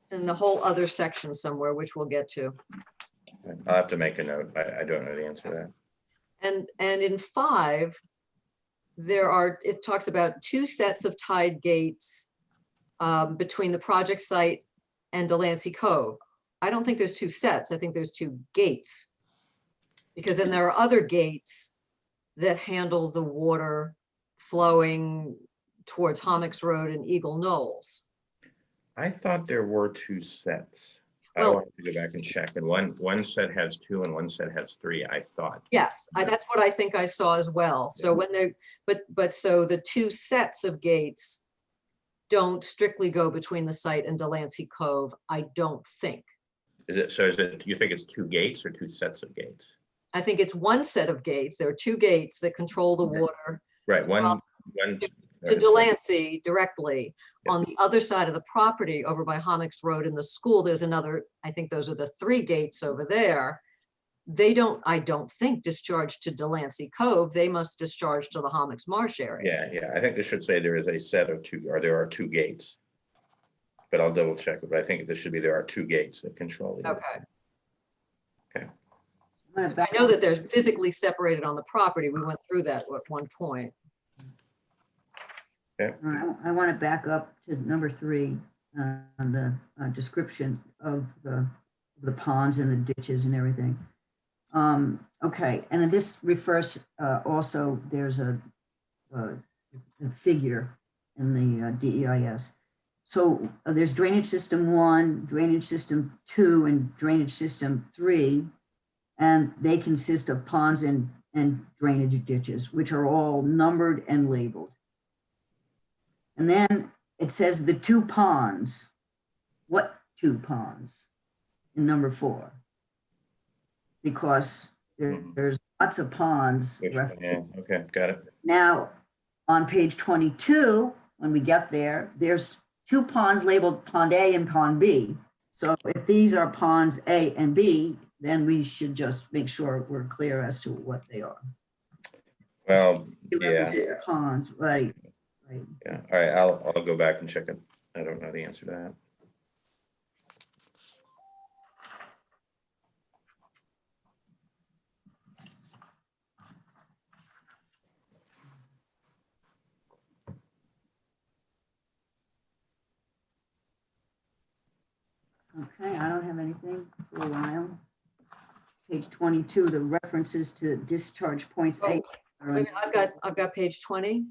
it's in a whole other section somewhere, which we'll get to. I'll have to make a note. I don't know the answer to that. And in 5, it talks about 2 sets of tide gates between the project site and Delancey Cove. I don't think there's 2 sets. I think there's 2 gates. Because then there are other gates that handle the water flowing towards Homix Road and Eagle Knolls. I thought there were 2 sets. I Well- want to go back and check. And one set has 2 and one set has 3, I thought. Yes, that's what I think I saw as well. So when so the 2 sets of gates don't strictly go between the site and Delancey Cove, I don't think. Is it, you think it's 2 gates or 2 sets of gates? I think it's 1 set of gates. There are 2 gates that control the water Right, Well, to Delancey directly. Yeah. On the other side of the property over by Homix Road in the school, there's another, I think those are the 3 gates over there. I don't think discharge to Delancey Cove. They must discharge to the Homix Marsh area. Yeah, I think this should say there is a set of 2, or there are 2 gates. But I'll double check it, but I think this should be, there are 2 gates that control it. Okay. I'm gonna back I know up. that they're physically separated on the property. We went through that at one point. All right, I want to back up to number 3 on the description of the ponds and the ditches and everything. Okay, and this refers also, there's a figure in the DEIS. So there's drainage system 1, drainage system 2, and drainage system 3, and they consist of ponds and drainage ditches, which are all numbered and labeled. And then it says the 2 ponds. What 2 ponds in number 4? Because there's lots of ponds. Yeah, okay, got it. Now, on page 22, when we get there, there's 2 ponds labeled Pond A and Pond B. So if these are ponds A and B, then we should just make sure we're clear as to what they are. Well, It yeah, references the ponds, right, right. yeah. All right, I'll go back and check it. I don't know the answer to Okay, I don't have anything for a while. Page 22, the references to discharge points. Oh, eight. Wait a minute, I've got page 20.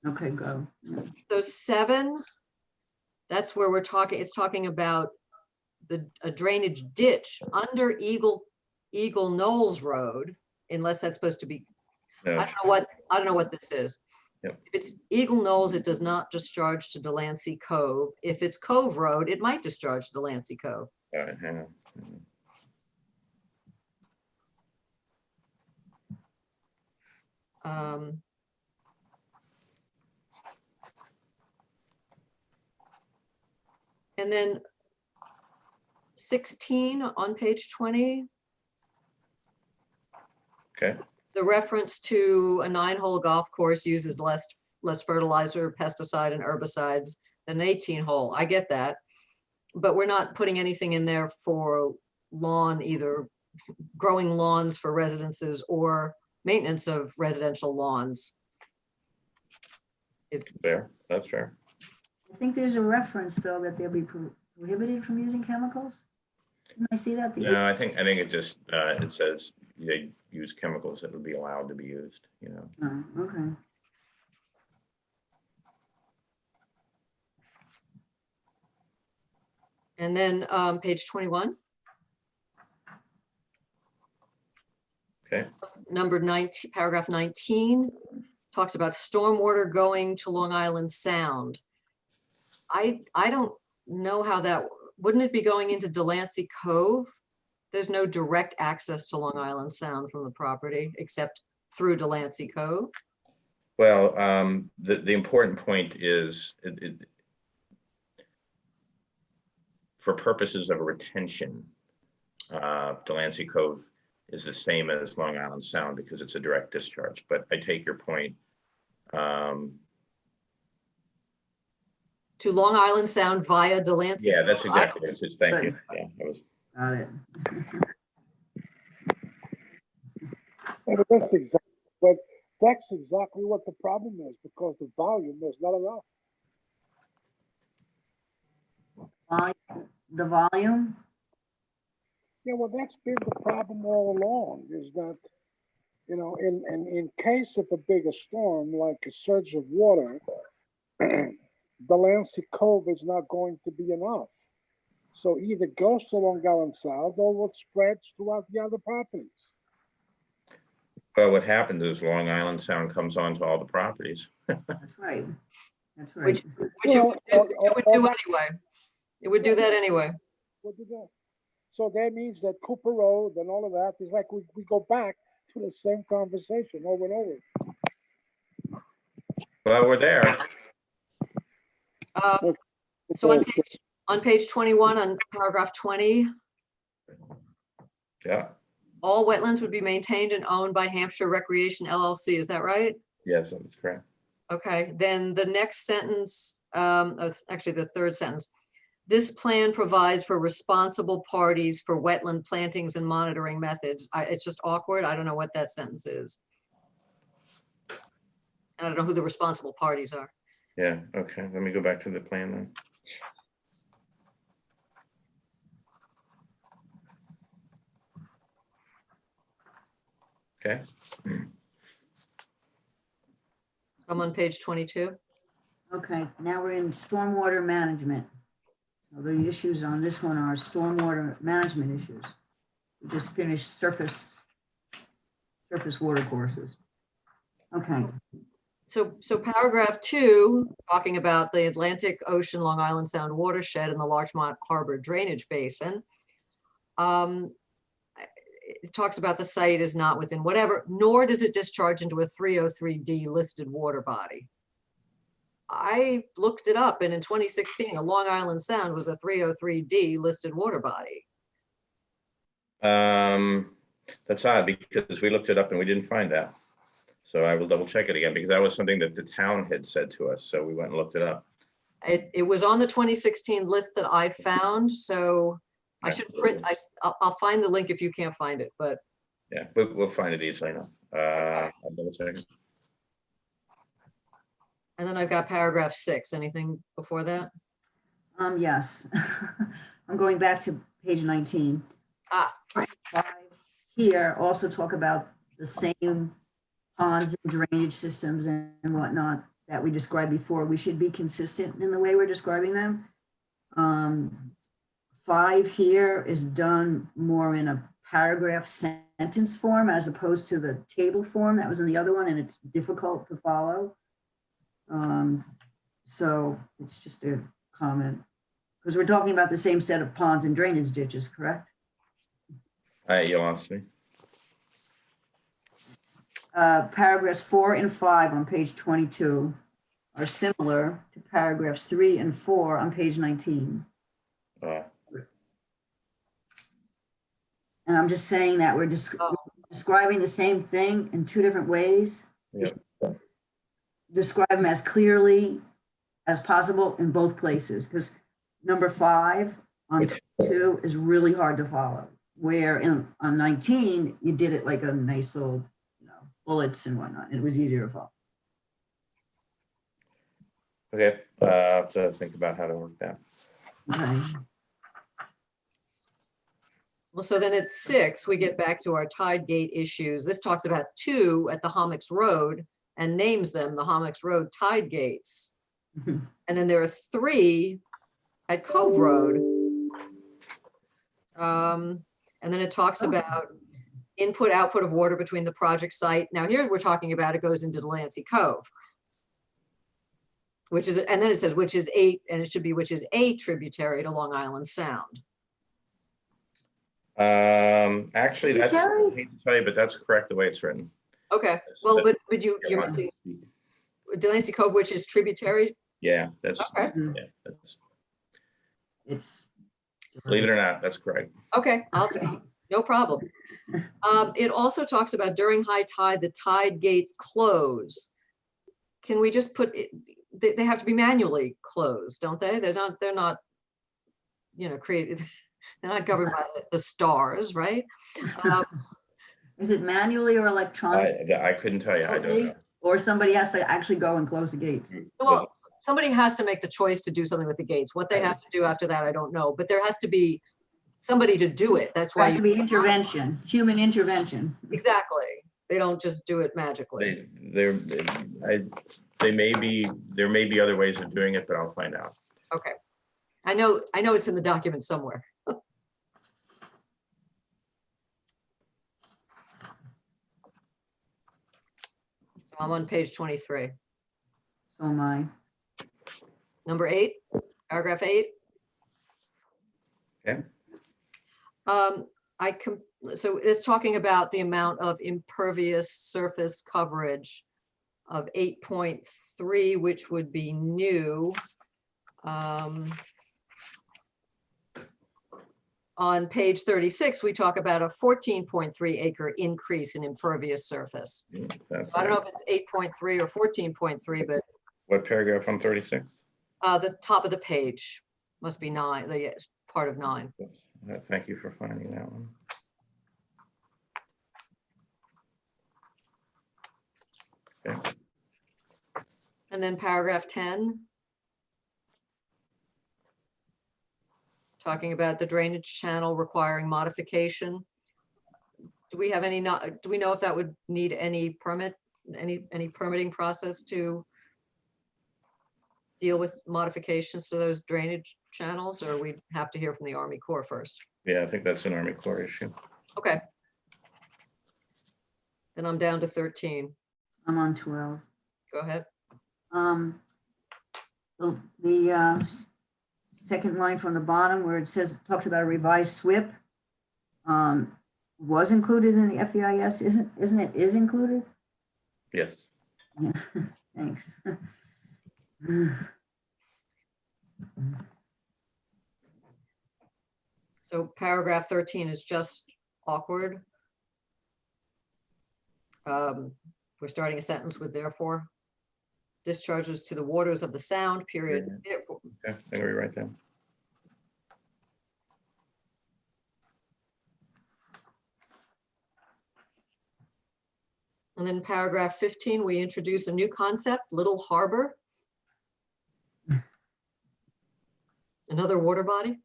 Okay, go. Yeah. So 7, that's where we're talking, it's talking about a drainage ditch under Eagle Knolls Road, unless that's supposed to be, No, I don't know what this is. Yep. If it's Eagle Knolls, it does not discharge to Delancey Cove. If it's Cove Road, it might discharge to Delancey Cove. all right, hang on. And then 16 on page 20, Okay, the reference to a 9-hole golf course uses less fertilizer, pesticide, and herbicides than an 18-hole. I get that. But we're not putting anything in there for lawn, either growing lawns for residences or maintenance of residential lawns. fair, that's fair. I think there's a reference, though, that they'll be prohibited from using chemicals. Didn't I see that? No, I think it just, it says they use chemicals that would be allowed to be used, you know. Oh, okay. And then page 21, Okay, number 19, paragraph 19, talks about stormwater going to Long Island Sound. I don't know how that, wouldn't it be going into Delancey Cove? There's no direct access to Long Island Sound from the property except through Delancey Cove. well, the important point is, for purposes of retention, Delancey Cove is the same as Long Island Sound because it's a direct discharge, but I take your point. To Long Island Sound via Delancey. Yeah, that's Cove. exactly what it is. Thank you. Yeah, that was, Got it. Yeah, but that's exactly what the problem is, because the volume is not enough. The volume? Yeah, well, that's been the problem all along, is that, you know, in case of a bigger storm, like a surge of water, Delancey Cove is not going to be enough. So either goes to Long Island Sound or it spreads throughout the other properties. well, what happens is Long Island Sound comes onto all the properties. That's right. That's right. Which it would do anyway. It would do that anyway. What did that? So that means that Cooper Road and all of that is like we go back to the same conversation over and over. Well, we're there. So on page 21, on paragraph 20, Yeah, all wetlands would be maintained and owned by Hampshire Recreation LLC. Is that right? yes, that's correct. Okay, then the next sentence, actually the third sentence. This plan provides for responsible parties for wetland plantings and monitoring methods. It's just awkward. I don't know what that sentence is. I don't know who the responsible parties are. Yeah, okay, let me go back to the plan then. Okay, I'm on page 22. Okay, now we're in stormwater management. Well, the issues on this one are stormwater management issues. We just finished surface water courses. Okay, So paragraph 2, talking about the Atlantic Ocean, Long Island Sound watershed and the Larchmont Harbor drainage basin. It talks about the site is not within whatever, nor does it discharge into a 303D listed water body. I looked it up, and in 2016, the Long Island Sound was a 303D listed water body. that's odd because we looked it up and we didn't find that. So I will double check it again because that was something that the town had said to us. So we went and looked it up. It was on the 2016 list that I found, so I should print, I'll find the link if you can't find it, but Yeah, we'll find it easily enough. I'll double check it. and then I've got paragraph 6. Anything before that? yes. I'm going back to page 19. Ah. Five here also talk about the same ponds and drainage systems and whatnot that we described before. We should be consistent in the way we're describing them. 5 here is done more in a paragraph sentence form as opposed to the table form that was in the other one, and it's difficult to follow. So it's just a comment, because we're talking about the same set of ponds and drainage ditches, correct? You lost me. Paragraphs 4 and 5 on page 22 are similar to paragraphs 3 and 4 on page 19. Uh, And I'm just saying that we're describing the same thing in 2 different ways. Yep. Describe them as clearly as possible in both places, because number 5 on 2 is really hard to follow, where on 19, you did it like a nice little, bullets and whatnot. It was easier to follow. Okay, I have to think about how to work that. Okay. Well, so then at 6, we get back to our tide gate issues. This talks about 2 at the Hommocks Road and names them the Hommocks Road tide gates. Mhm. And then there are 3 at Cove Road. And then it talks about input, output of water between the project site. Now here we're talking about it goes into Delancey Cove, which is, and then it says, which is a tributary to Long Island Sound. Actually, that's, I hate to tell you, but that's correct the way it's written. Okay, well, but you're missing Delancey Cove, which is tributary. Yeah, that's, Okay. yeah, that's, It's. believe it or not, that's correct. Okay, no problem. It also talks about during high tide, the tide gates close. Can we just put it, they have to be manually closed, don't they? They're not, created, they're not governed by the stars, right? Is it manually or electronic? I couldn't tell you, I don't know. Or somebody has to actually go and close the gates? Well, somebody has to make the choice to do something with the gates. What they have to do after that, I don't know, but there has to be somebody to do it. That's There why. has to be intervention, human intervention. Exactly. They don't just do it magically. There may be other ways of doing it, but I'll find out. Okay. I know it's in the document somewhere. So I'm on page 23. So am I. Number 8, paragraph 8. Okay. So it's talking about the amount of impervious surface coverage of 8.3, which would be new. On page 36, we talk about a 14.3 acre increase in impervious surface. That's So I don't know if it's 8.3 or 14.3, but what paragraph on 36? the top of the page must be 9, the part of 9. Oops. Thank you for finding that one. Okay. And then paragraph 10. Talking about the drainage channel requiring modification. Do we have any, do we know if that would need any permit, any permitting process to deal with modifications to those drainage channels, or we'd have to hear from the Army Corps first? Yeah, I think that's an Army Corps issue. Okay. Then I'm down to 13. I'm on 12. Go ahead. The second line from the bottom where it says, talks about a revised SWIP, was included in the FEIS, isn't it is included? Yes. Yeah, thanks. So paragraph 13 is just awkward. We're starting a sentence with therefore. Discharges to the waters of the sound, period. Therefore. Okay, I gotta rewrite that. And then paragraph 15, we introduce a new concept, Little Harbor. Another water body.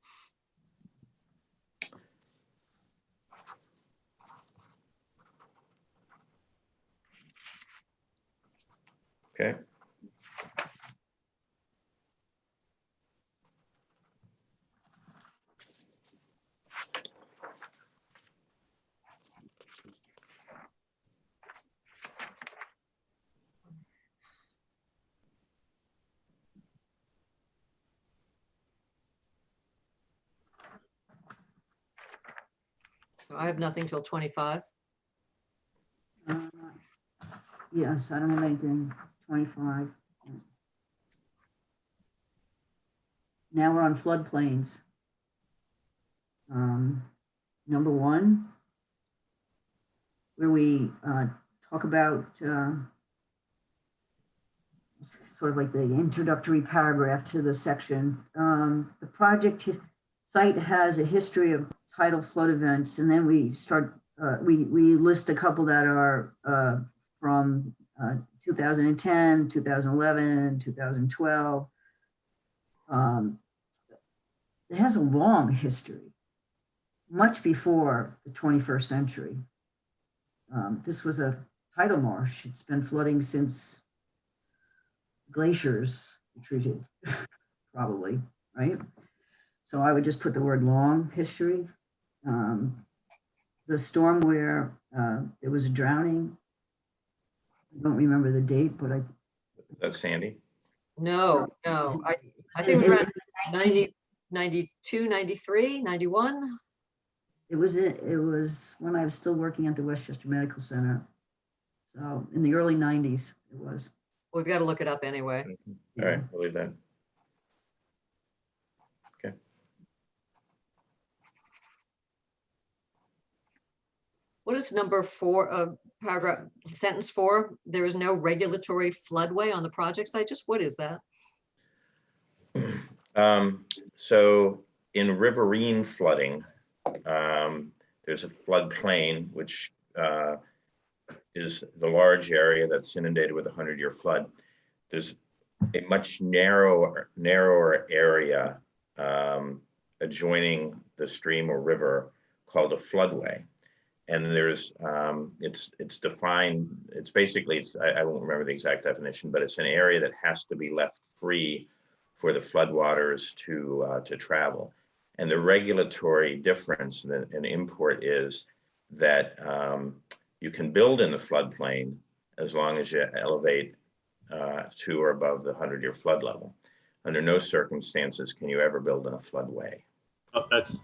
Okay. So I have nothing till 25. Uh, Yes, I don't have anything, 25. Now we're on floodplains. Number 1, where we talk about sort of like the introductory paragraph to the section. The project site has a history of tidal flood events, and then we start, we list a couple that are from 2010, 2011, 2012. It has a long history, much before the 21st century. This was a tidal marsh. It's been flooding since glaciers retreated, probably, right? So I would just put the word long history. The storm where there was a drowning, I don't remember the date, but That's Sandy. No, I think it was around 90, 92, 93, 91. it was when I was still working at the Westchester Medical Center. So in the early 90s, it was. We've got to look it up anyway. All right, we'll leave that. Okay. What is number 4, paragraph, sentence 4? There is no regulatory floodway on the project site. Just what is that? So in riverine flooding, there's a floodplain, which is the large area that's inundated with a 100-year flood. There's a much narrower area adjoining the stream or river called a floodway. And there's, it's defined, it's basically, I won't remember the exact definition, but it's an area that has to be left free for the floodwaters to travel. And the regulatory difference and import is that you can build in the floodplain as long as you elevate to or above the 100-year flood level. Under no circumstances can you ever build in a floodway. Oh, that's,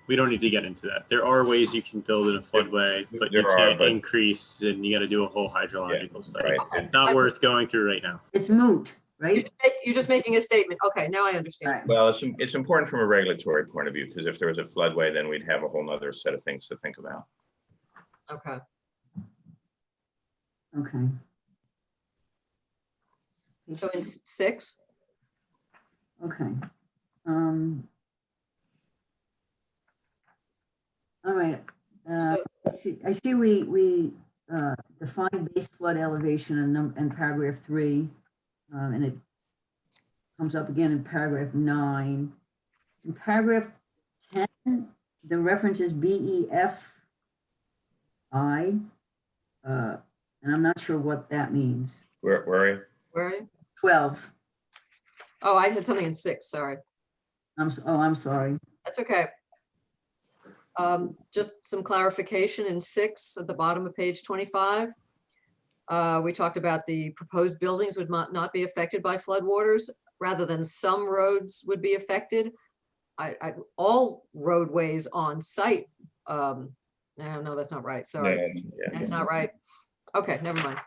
we don't need to get into that. There are ways you can build in a floodway, but you There are, can't but- increase, and you got to do a whole hydrological study. Right. Not worth going through right now. It's moot, right? You're just making a statement. Okay, now I understand. Right. Well, it's important from a regulatory point of view, because if there was a floodway, then we'd have a whole nother set of things to think about. Okay. Okay. So in 6, Okay. All right. I see we define base flood elevation in paragraph 3, and it comes up again in paragraph 9. In paragraph 10, the reference is BEFI, and I'm not sure what that means. Where are you? where are you? 12. Oh, I had something in 6, sorry. I'm sorry. That's okay. Just some clarification in 6 at the bottom of page 25. We talked about the proposed buildings would not be affected by floodwaters, rather than some roads would be affected. All roadways on site. No, that's not right. Sorry, Yeah. that's not right. Okay, never mind.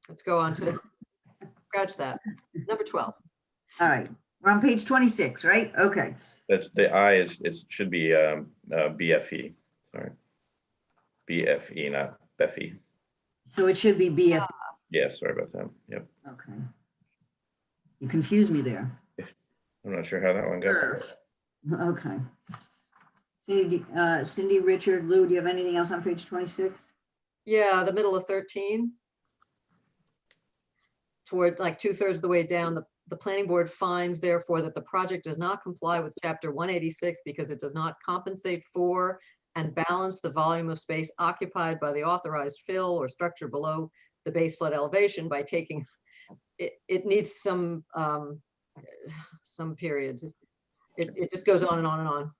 Let's go on to scratch that. Number 12. All right. We're on page 26, right? Okay. That's the I is, it should be BFE, sorry. BFE, not Beffy. So it should be BF. Yeah, sorry about that. Yep. Okay. You confused me there. I'm not sure how that one got there. Okay. Cindy, Richard, Lou, do you have anything else on page 26? Yeah, the middle of 13. Toward like 2/3 of the way down, the planning board finds therefore that the project does not comply with chapter 186 because it does not compensate for and balance the volume of space occupied by the authorized fill or structure below the base flood elevation by taking it needs some periods. It just goes on and on and on.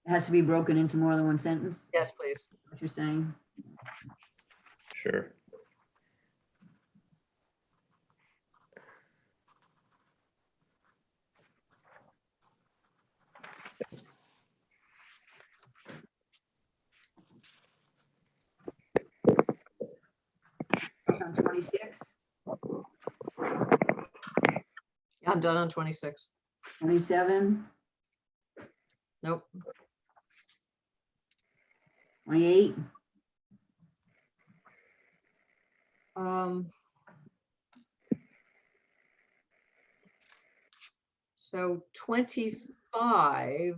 It has to be broken into more than one sentence, Yes, please. what you're saying? Sure. It's on 26, Yeah, I'm done on 26. 27, Nope. 28, So 25,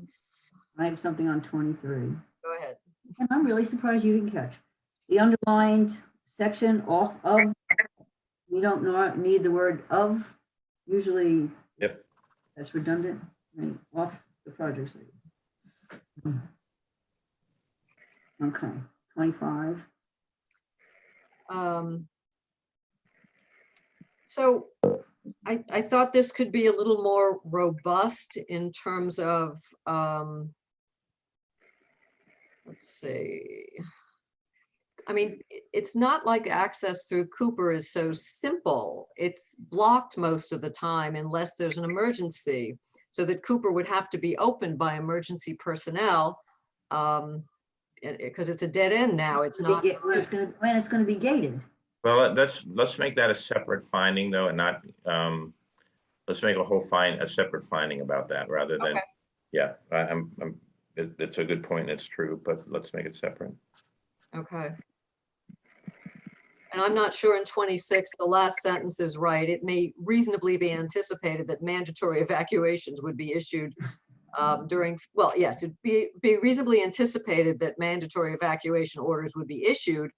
I have something on 23. go ahead. And I'm really surprised you didn't catch. The underlined section off of, we don't need the word of, usually. Yep. That's redundant, right, off the project site. Okay, 25. So I thought this could be a little more robust in terms of, let's see. I mean, it's not like access through Cooper is so simple. It's blocked most of the time unless there's an emergency. So that Cooper would have to be opened by emergency personnel. Because it's a dead end now. It's not. When it's gonna be gated. Well, let's make that a separate finding though, and not, let's make a separate finding about that rather than, Okay. yeah, it's a good point. It's true, but let's make it separate. Okay. And I'm not sure in 26, the last sentence is right. It may reasonably be anticipated that mandatory evacuations would be issued during, well, yes, it'd be reasonably anticipated that mandatory evacuation orders would be issued,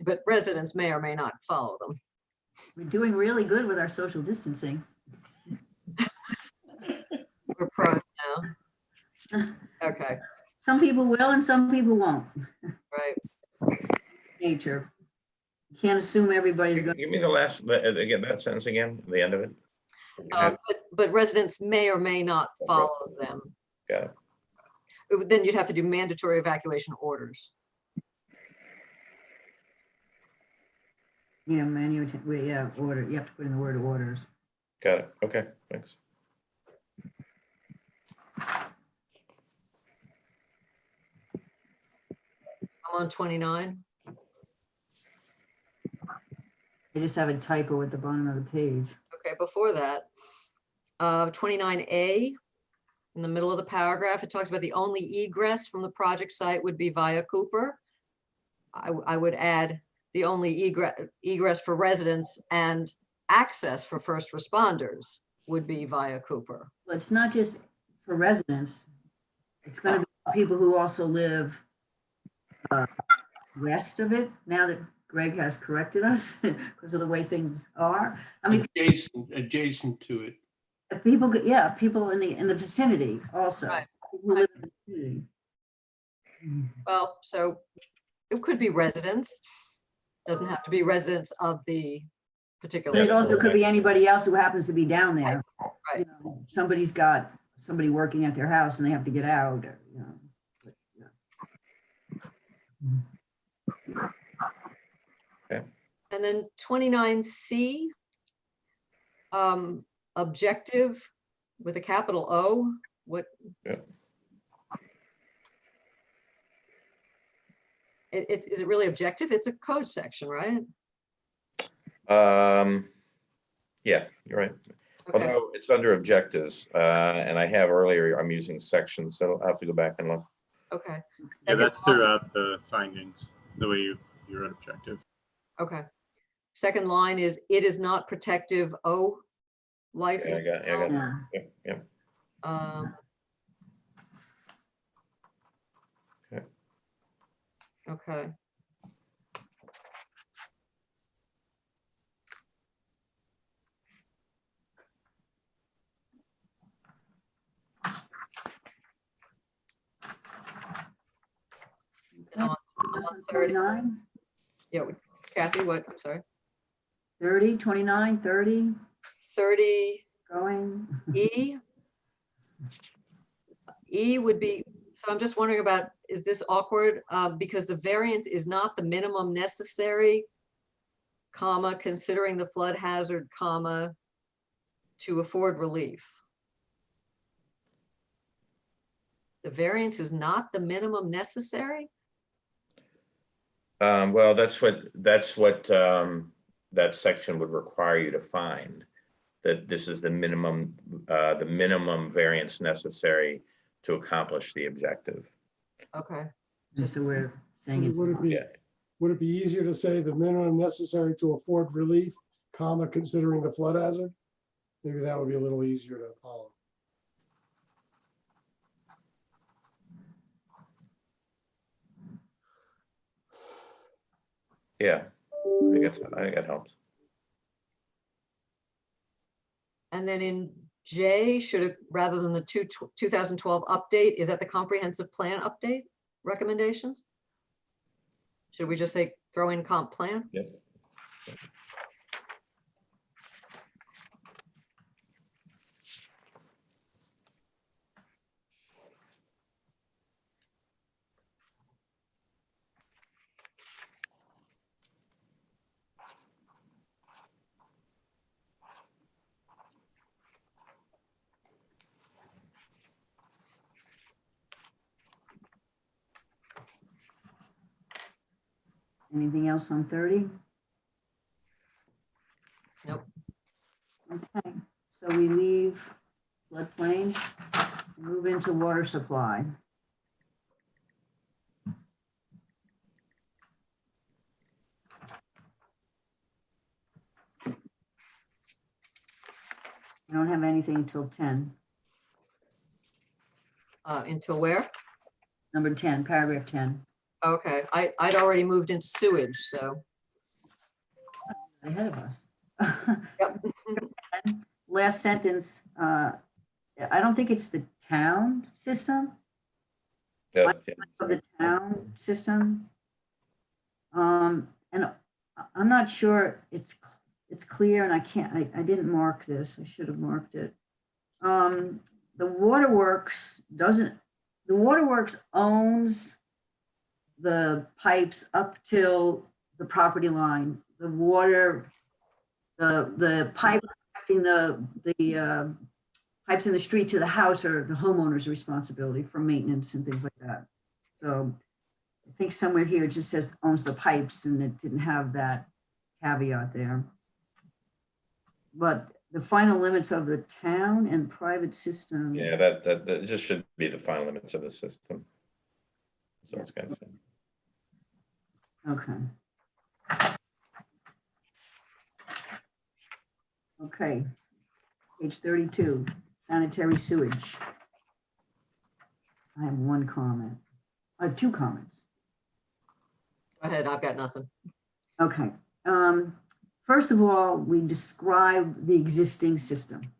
but residents may or may not follow them. We're doing really good with our social distancing. We're pros now. Okay, Some people will and some people won't. right. Nature. Can't assume everybody's going. Give me the last, again, that sentence again, the end of it. But residents may or may not follow them. Got it. Then you'd have to do mandatory evacuation orders. Yeah, order. You have to put in the word orders. Got it. Okay, thanks. I'm on 29. They just have a typo at the bottom of the page. Okay, before that, 29A, in the middle of the paragraph, it talks about the only egress from the project site would be via Cooper. I would add the only egress for residents and access for first responders would be via Cooper. Well, it's not just for residents. It's going to be people who also live west of it, now that Greg has corrected us because of the way things are. I mean, Adjacent to it. people in the vicinity also. Right. People who live in the vicinity. Well, so it could be residents. Doesn't have to be residents of the particular. But it also could be anybody else who happens to be down there. Right. You know, somebody's got somebody working at their house and they have to get out, you know. But, yeah. And then 29C, objective with a capital O, what? Yeah. Is it really objective? It's a code section, right? Yeah, you're right. Okay, Although it's under objectives, and I have earlier, I'm using sections, so I'll have to go back and look. okay. Yeah, that's throughout the findings, the way you wrote objective. Okay. Second line is, it is not protective O life. Yeah, I got it. Yeah. Yep, yep. Um, Okay. Okay. And on 30, 29, yeah, Kathy, what, I'm sorry, 30, 29, 30. 30 Going, E. E would be, so I'm just wondering about, is this awkward? Because the variance is not the minimum necessary, comma, considering the flood hazard, comma, to afford relief. The variance is not the minimum necessary? Well, that's what that section would require you to find, that this is the minimum variance necessary to accomplish the objective. Okay. just so we're saying it's. Would it be, Yeah. would it be easier to say the minimum necessary to afford relief, comma, considering the flood hazard? Maybe that would be a little easier to follow. Yeah, I think that helps. And then in J, should it, rather than the 2012 update, is that the comprehensive plan update recommendations? Should we just say throw in comp plan? Yep. Anything else on 30? Nope. Okay, so we leave floodplain, move into water supply. I don't have anything until 10, Until where? number 10, paragraph 10. Okay, I'd already moved into sewage, so. Ahead of us. Yep. Last sentence, I don't think it's the town system, Yeah, of the town system. And I'm not sure it's clear, and I didn't mark this, I should have marked it. The waterworks owns the pipes up till the property line. The water, the pipe connecting the pipes in the street to the house are the homeowner's responsibility for maintenance and things like that. So I think somewhere here it just says owns the pipes, and it didn't have that caveat there. But the final limits of the town and private system. yeah, that just should be the final limits of the system. So it's kind of. Okay. Okay, page 32, sanitary sewage. I have one comment, two comments. Go ahead, I've got nothing. Okay, first of all, we describe the existing system,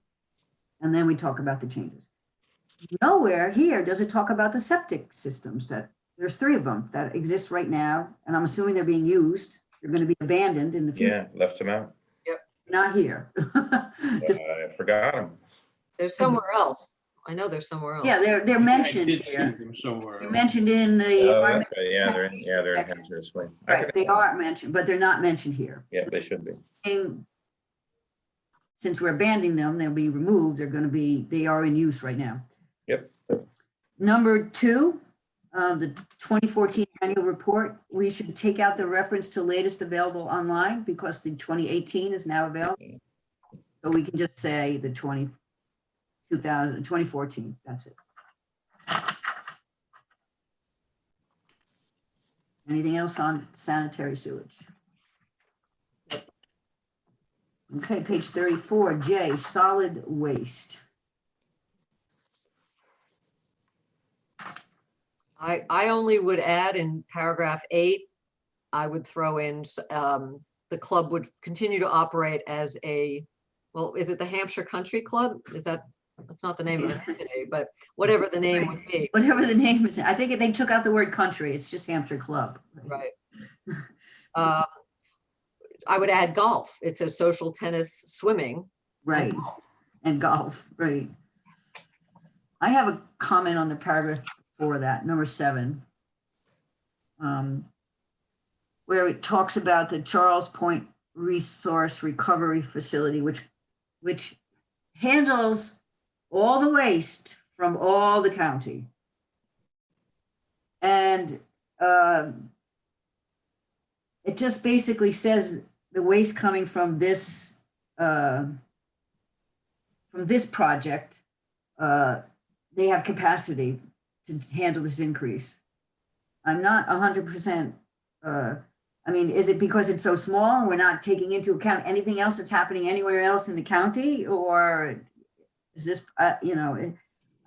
and then we talk about the changes. Nowhere here does it talk about the septic systems that, there's 3 of them that exist right now, and I'm assuming they're being used. They're going to be abandoned in the future. Yeah, left them out. Not here. I forgot them. There's somewhere else. I know there's somewhere else. Yeah, they're mentioned I did see here. them somewhere They're else. mentioned in the. Oh, environmental okay, yeah, they're in section. Hampshire Swing. I Right, they forgot. are mentioned, but they're not mentioned here. Yeah, they should be. And since we're abandoning them, they'll be removed. They are in use right now. Yep. Number 2, the 2014 annual report, we should take out the reference to latest available online because the 2018 is now available. So we can just say the 2014, that's it. Anything else on sanitary sewage? Okay, page 34, J, solid waste. I only would add in paragraph 8, I would throw in, the club would continue to operate as a, well, is it the Hampshire Country Club? That's not the name of it today, but whatever the name would be, Whatever the name is, I think they took out the word country, it's just Hampshire Club. right? I would add golf. It says social tennis, swimming. right, and golf, right. I have a comment on the paragraph for that, number 7. Where it talks about the Charles Point Resource Recovery Facility, which handles all the waste from all the county. And it just basically says the waste coming from this project, they have capacity to handle this increase. I'm not 100%. I mean, is it because it's so small and we're not taking into account anything else that's happening anywhere else in the county, or is this, you know,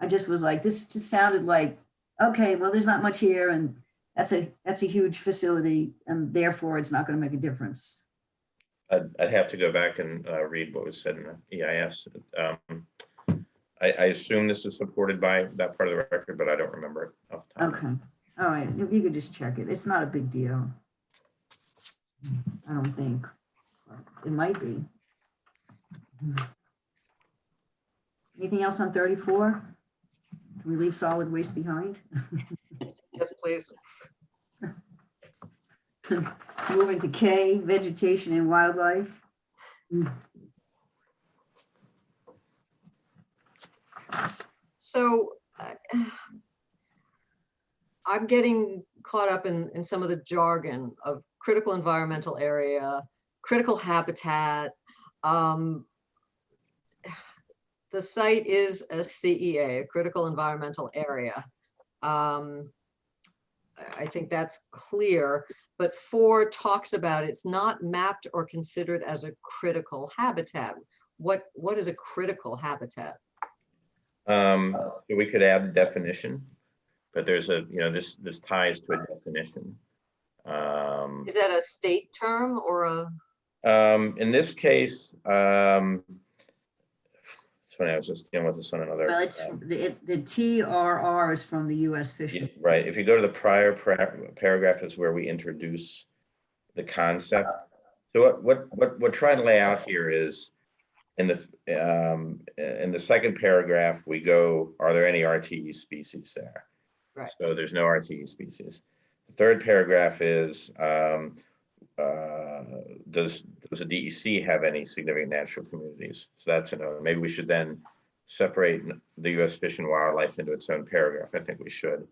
I just was like, this just sounded like, okay, well, there's not much here, and that's a huge facility, and therefore it's not going to make a difference. I'd have to go back and read what was said in the EIS. I assume this is supported by that part of the record, but I don't remember it off the top. Okay, all right, if you could just check it. It's not a big deal. I don't think. It might be. Anything else on 34? Can we leave solid waste behind? Yes, please. Moving to K, vegetation and wildlife. So I'm getting caught up in some of the jargon of critical environmental area, critical habitat. The site is a CEA, a critical environmental area. I think that's clear, but 4 talks about it's not mapped or considered as a critical habitat. What is a critical habitat? So we could add a definition, but there's a, you know, this ties to a definition. Is that a state term or a? In this case, it's funny, I was just dealing with this on another. Well, it's the TRR is from the U.S. Fish. Yeah, right. If you go to the prior paragraph, is where we introduce the concept. So what we're trying to lay out here is in the second paragraph, we go, are there any RTE species there? Right. So there's no RTE species. The third paragraph is, does the DEC have any significant natural communities? So that's a no. Maybe we should then separate the U.S. Fish and Wildlife into its own paragraph. I think we should.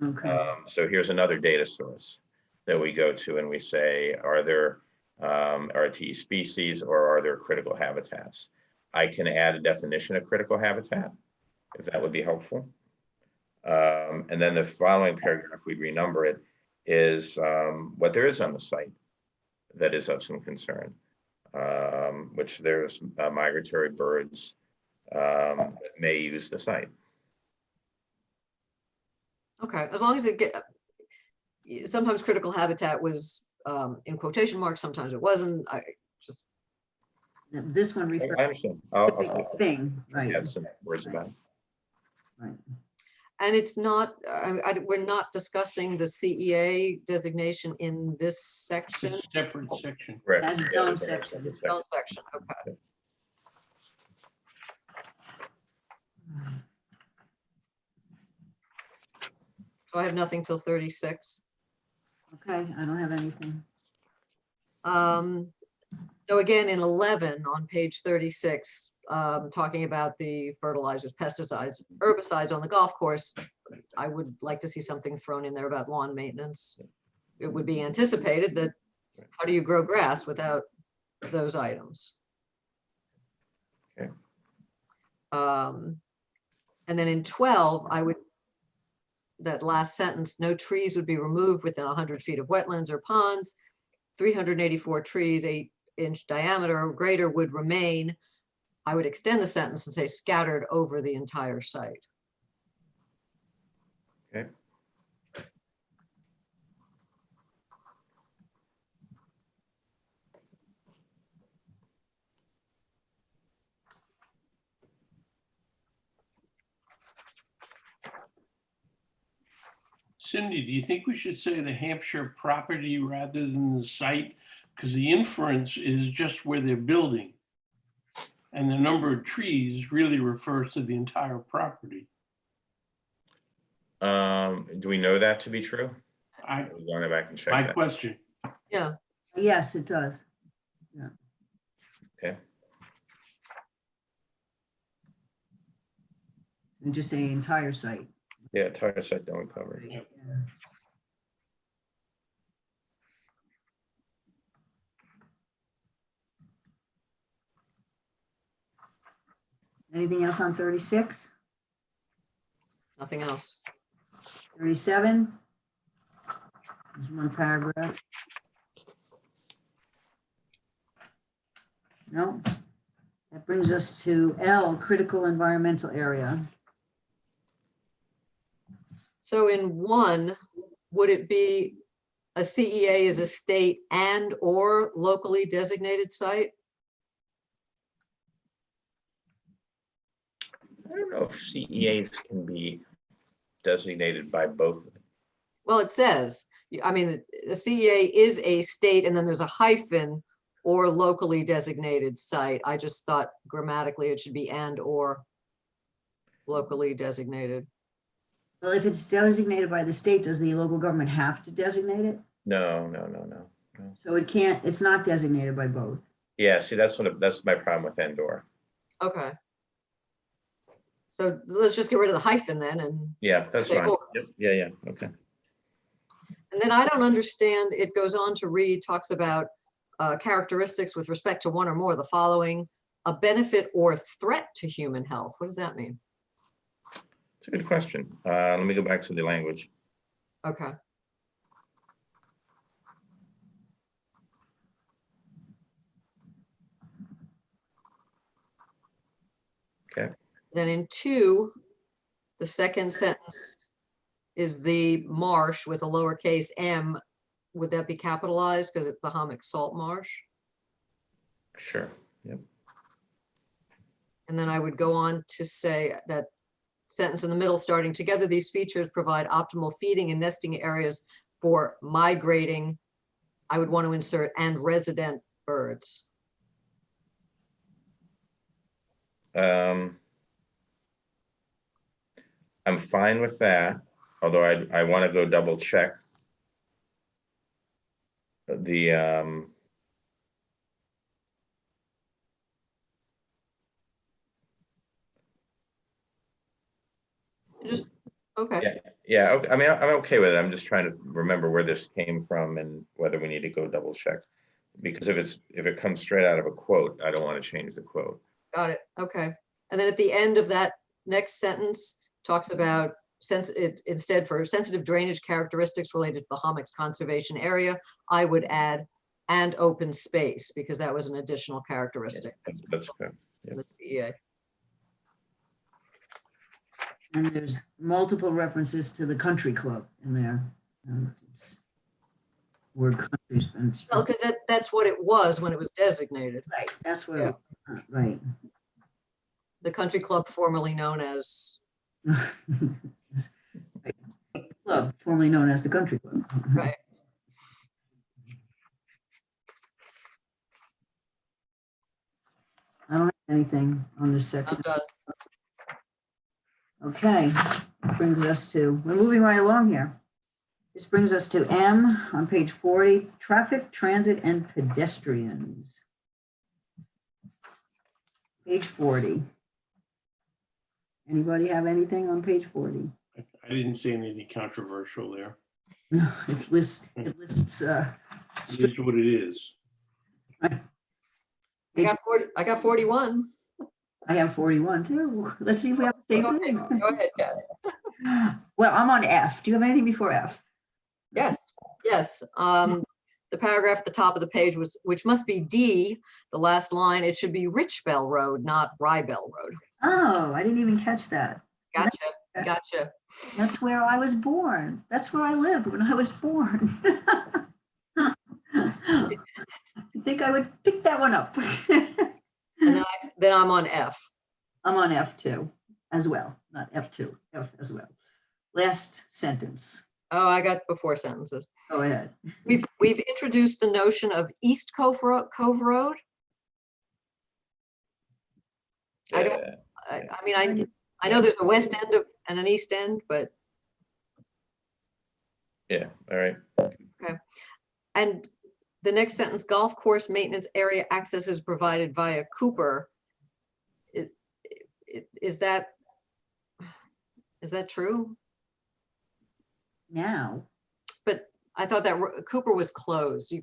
Okay. So here's another data source that we go to and we say, are there RTE species or are there critical habitats? I can add a definition of critical habitat, if that would be helpful. And then the following paragraph, we renumber it, is what there is on the site that is of some concern, which there's migratory birds that may use the site. Okay, as long as it sometimes critical habitat was in quotation marks, sometimes it wasn't. I just. This one I refers understand. to I'll the thing, right? add some words about it. Right. And it's not, we're not discussing the CEA designation in this section. It's a separate section. Correct. Has its own section. Its own section, okay. So I have nothing till 36. Okay, I don't have anything. So again, in 11 on page 36, talking about the fertilizers, pesticides, herbicides on the golf course, I would like to see something thrown in there about lawn maintenance. It would be anticipated that how do you grow grass without those items? Okay. And then in 12, I would, that last sentence, no trees would be removed within 100 feet of wetlands or ponds. 384 trees, 8-inch diameter or greater would remain. I would extend the sentence and say scattered over the entire site. Okay. Cindy, do you think we should say the Hampshire property rather than the site? Because the inference is just where they're building. and the number of trees really refers to the entire property. Do we know that to be true? I, We're going back and check my that. question. Yeah, Yes, it does. Okay. And just say entire site. Yeah, entire site don't cover. Yeah. Anything else on 36? nothing else. 37? There's one paragraph. No. That brings us to L, critical environmental area. So in 1, would it be a CEA is a state and or locally designated site? I don't know if CEAs can be designated by both. Well, it says, I mean, a CEA is a state and then there's a hyphen or locally designated site. I just thought grammatically it should be and or locally designated. Well, if it's designated by the state, does the local government have to designate it? No. So it can't, it's not designated by both. Yeah, see, that's my problem with and/or. Okay. So let's just get rid of the hyphen then and Yeah, that's say fine. or. Yep. Yeah, okay. And then I don't understand, it goes on to read, talks about characteristics with respect to one or more of the following, a benefit or threat to human health. What does that mean? It's a good question. Let me go back to the language. Okay. Okay. Then in 2, the second sentence is the marsh with a lowercase m. Would that be capitalized because it's the Hummock Salt Marsh? Sure. Yep. And then I would go on to say that sentence in the middle, starting together, these features provide optimal feeding and nesting areas for migrating. I would want to insert and resident birds. I'm fine with that, although I want to go double check the Just, okay. yeah, okay. I mean, I'm okay with it. I'm just trying to remember where this came from and whether we need to go double check. Because if it comes straight out of a quote, I don't want to change the quote. Got it. Okay. And then at the end of that next sentence talks about instead for sensitive drainage characteristics related to the Hummock's conservation area, I would add and open space because that was an additional characteristic. That's good. in the CEA. And there's multiple references to the country club in there. It's word country's been. Well, because that's what it was when it was designated. Right, that's Yeah. what, right. The country club formerly known as, Club, formerly known as the country club. right. I don't have anything on this I'm second. done. Okay, brings us to, we're moving right along here. This brings us to M on page 40, traffic, transit, and pedestrians. Page 40. Anybody have anything on page 40? I didn't see anything controversial there. It lists, It is what it is. I got 41. I have 41 too. Let's see if we have the same Go thing. ahead, go ahead, Kat. Well, I'm on F. Do you have anything before F? Yes, yes. The paragraph at the top of the page was, which must be D, the last line, it should be Richbell Road, not Rybell Road. Oh, I didn't even catch that. Gotcha, gotcha. That's where I was born. That's where I lived when I was born. I think I would pick that one up. And then I'm on F. I'm on F2 as well, not F2, F as well. Last sentence. Oh, I got before sentences. Go ahead. We've introduced the notion of East Cove Road. I don't, I mean, I know there's a west end of and an east end, but, Yeah, all right. and the next sentence, golf course maintenance area access is provided via Cooper. Is that true? Now, But I thought that Cooper was closed.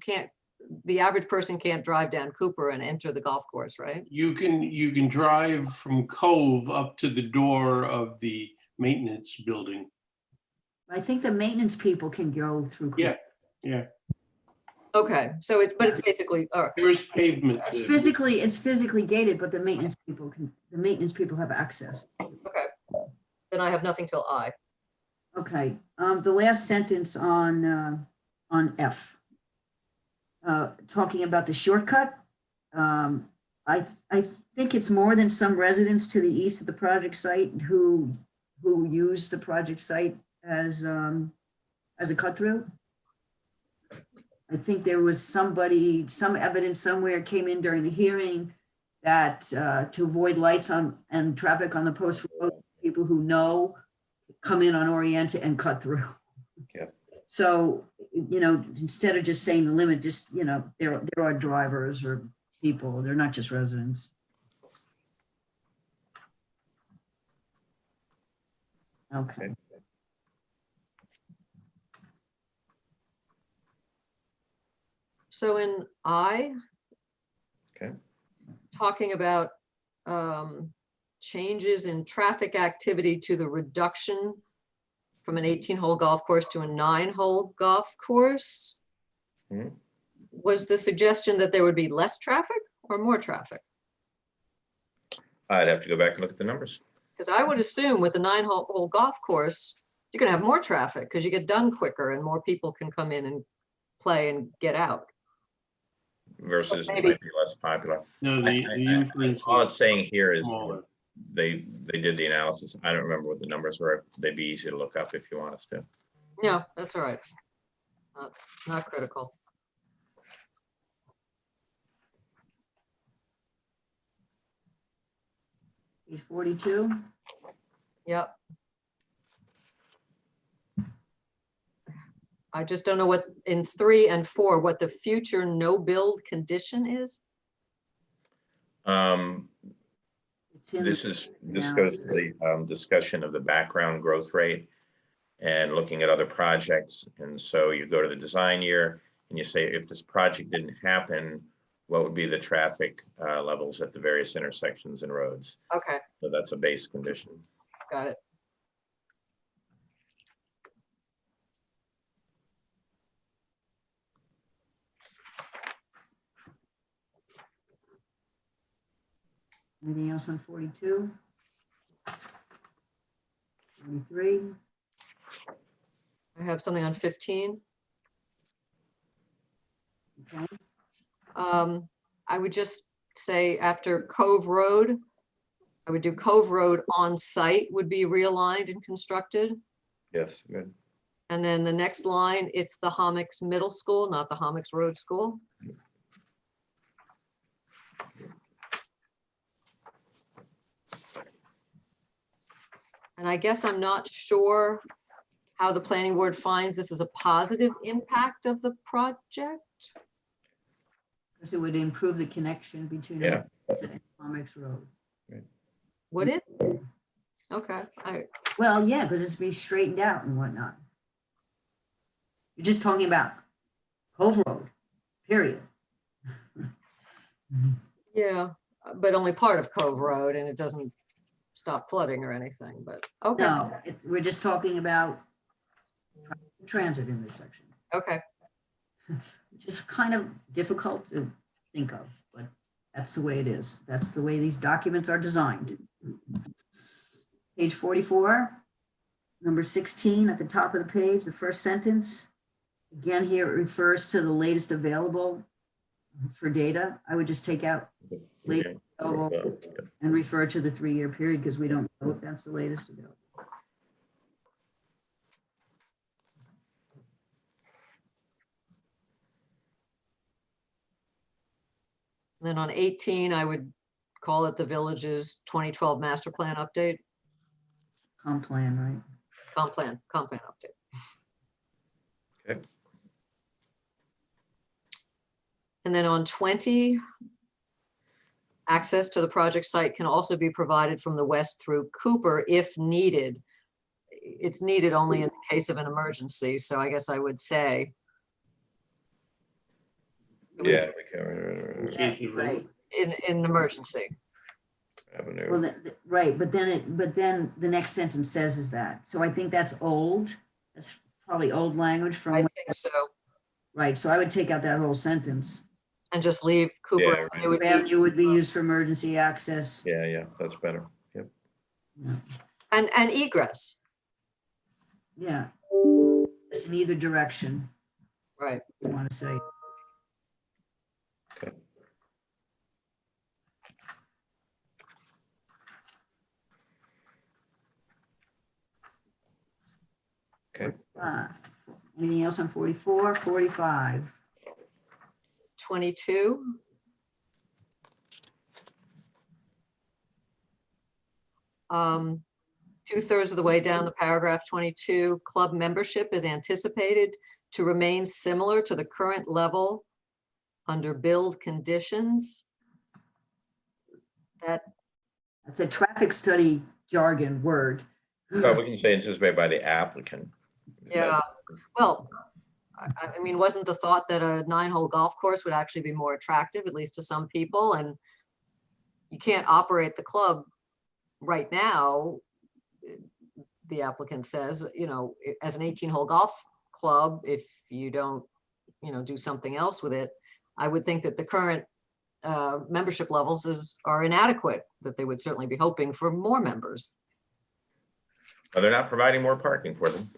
The average person can't drive down Cooper and enter the golf course, right? You can drive from Cove up to the door of the maintenance building. I think the maintenance people can go through. Yeah, yeah. Okay, so but it's basically, There is pavement. It's physically gated, but the maintenance people have access. okay. Then I have nothing till I. Okay, the last sentence on F. Talking about the shortcut. I think it's more than some residents to the east of the project site who use the project site as a cut through. I think there was some evidence somewhere came in during the hearing that to avoid lights on and traffic on the post road, people who know come in on Orienta and cut through. Yeah. So, instead of just saying the limit, just, there are drivers or people, they're not just residents. Okay. So in I. Okay. Talking about changes in traffic activity to the reduction from an 18-hole golf course to a 9-hole golf course. Mhm. Was the suggestion that there would be less traffic or more traffic? I'd have to go back and look at the numbers. Because I would assume with a 9-hole golf course, you're gonna have more traffic because you get done quicker and more people can come in and play and get out. Versus it Maybe. might be less popular. No, the inference. All it's saying here is Smaller. they did the analysis. I don't remember what the numbers were. They'd be easy to look up if you want us to. No, that's all right. Not critical. Page 42. Yep. I just don't know what in 3 and 4, what the future no build condition is. It's in This goes to the discussion of the background growth rate and looking at other projects. And so you go to the design year and you say, if this project didn't happen, what would be the traffic levels at the various intersections and roads? Okay, So that's a base condition. got it. Anything else on 42? 43? I have something on 15. Okay. I would just say after Cove Road, I would do Cove Road on site would be realigned and constructed. Yes, good. And then the next line, it's the Hommocks Middle School, not the Hommocks Road School. And I guess I'm not sure how the planning board finds this is a positive impact of the project. Because it would improve the connection between Yeah. and Comics Road. Would it? Okay, Well, yeah, because it's be straightened out and whatnot. You're just talking about Cove Road, period. yeah, but only part of Cove Road and it doesn't stop flooding or anything, but okay, No, we're just talking about transit in this section, okay. which is kind of difficult to think of, but that's the way it is. That's the way these documents are designed. Page 44, number 16 at the top of the page, the first sentence. Again, here it refers to the latest available for data. I would just take out latest available and refer to the 3-year period because we don't know if that's the latest available. And then on 18, I would call it the village's 2012 master plan update, Comp plan, right? comp plan update. Okay. And then on 20, access to the project site can also be provided from the west through Cooper if needed. It's needed only in the case of an emergency, so I guess I would say. Yeah. In case of- Right. In an emergency. Well, Avenue. right, but then the next sentence says is that. So I think that's old. That's probably old language I from, think so. right, so I would take out that whole sentence. And just leave Yeah, Cooper right. Avenue would be- Avenue would be used for emergency access. Yeah, that's better. Yep. and egress, Yeah. It's in either direction, right? you want to say. Okay. Okay. Anything else on 44, 45? 22. Two-thirds of the way down the paragraph 22, club membership is anticipated to remain similar to the current level under build conditions. That's a traffic study jargon word. Well, we can say anticipated by the applicant. Yeah, well, I mean, wasn't the thought that a 9-hole golf course would actually be more attractive, at least to some people? And you can't operate the club right now, the applicant says, you know, as an 18-hole golf club, if you don't, you know, do something else with it, I would think that the current membership levels are inadequate, that they would certainly be hoping for more members. Well, they're not providing more parking for them.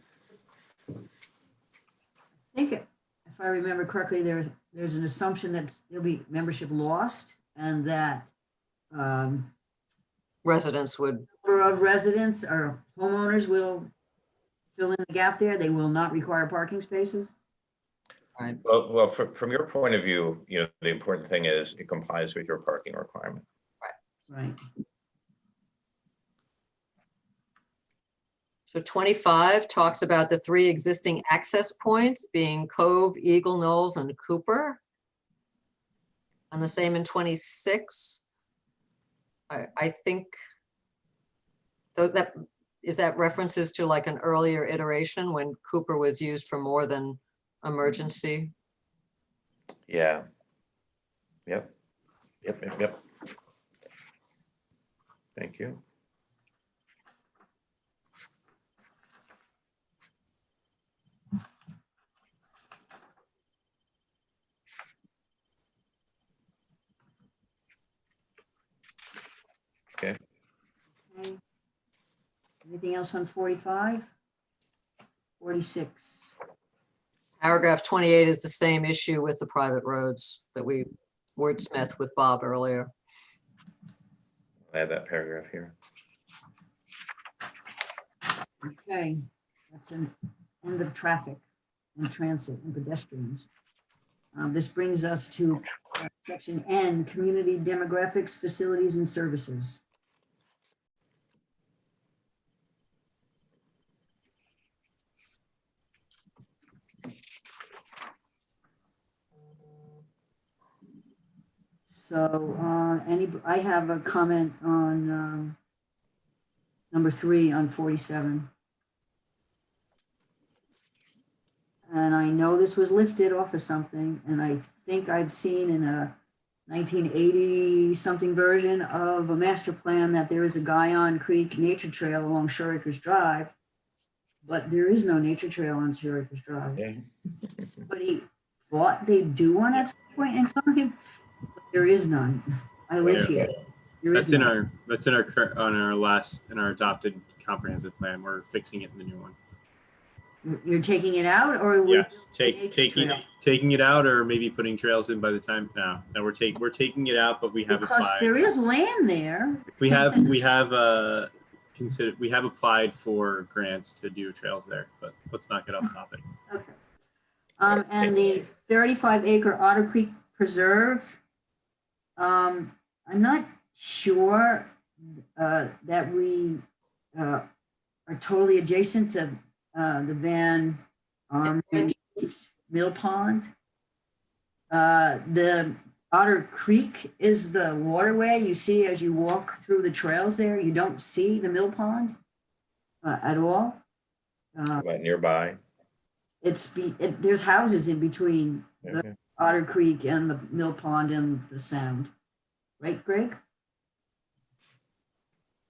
I think, if I remember correctly, there's an assumption that there'll be membership lost and that Residents would, number of residents or homeowners will fill in the gap there. They will not require parking spaces. Well, from your point of view, you know, the important thing is it complies with your parking requirement. Right. so 25 talks about the 3 existing access points being Cove, Eagle Knolls, and Cooper. And the same in 26. I think that references to like an earlier iteration when Cooper was used for more than emergency. Yeah. Yep. Thank you. Okay. Okay. Anything else on 45? 46. Paragraph 28 is the same issue with the private roads that we wordsmithed with Bob earlier. I have that paragraph here. Okay, that's an end of traffic and transit and pedestrians. This brings us to section N, community demographics, facilities and services. So, I have a comment on number 3 on 47. And I know this was lifted off of something, and I think I've seen in a 1980 something version of a master plan that there is a Guyon Creek nature trail along Shore Acres Drive, but there is no nature trail on Shore Acres Drive. Yeah. But he thought they do one at some point in time. There is none. I live Yeah. here. There is That's in none. our adopted comprehensive plan. We're fixing it in the new one. You're taking it out, or we? Yes, taking it out, or maybe putting trails in by the time. No, we're taking it out, but we have Because applied. there is land there. We have applied for grants to do trails there, but let's not get off topic. Okay. And the 35-acre Otter Creek Preserve. I'm not sure that we are totally adjacent to the Van Armory Mill Pond. The Otter Creek is the waterway you see as you walk through the trails there. You don't see the mill pond at all. Right nearby. There's houses in between the Okay. Otter Creek and the mill pond and the Sound. Right, Greg?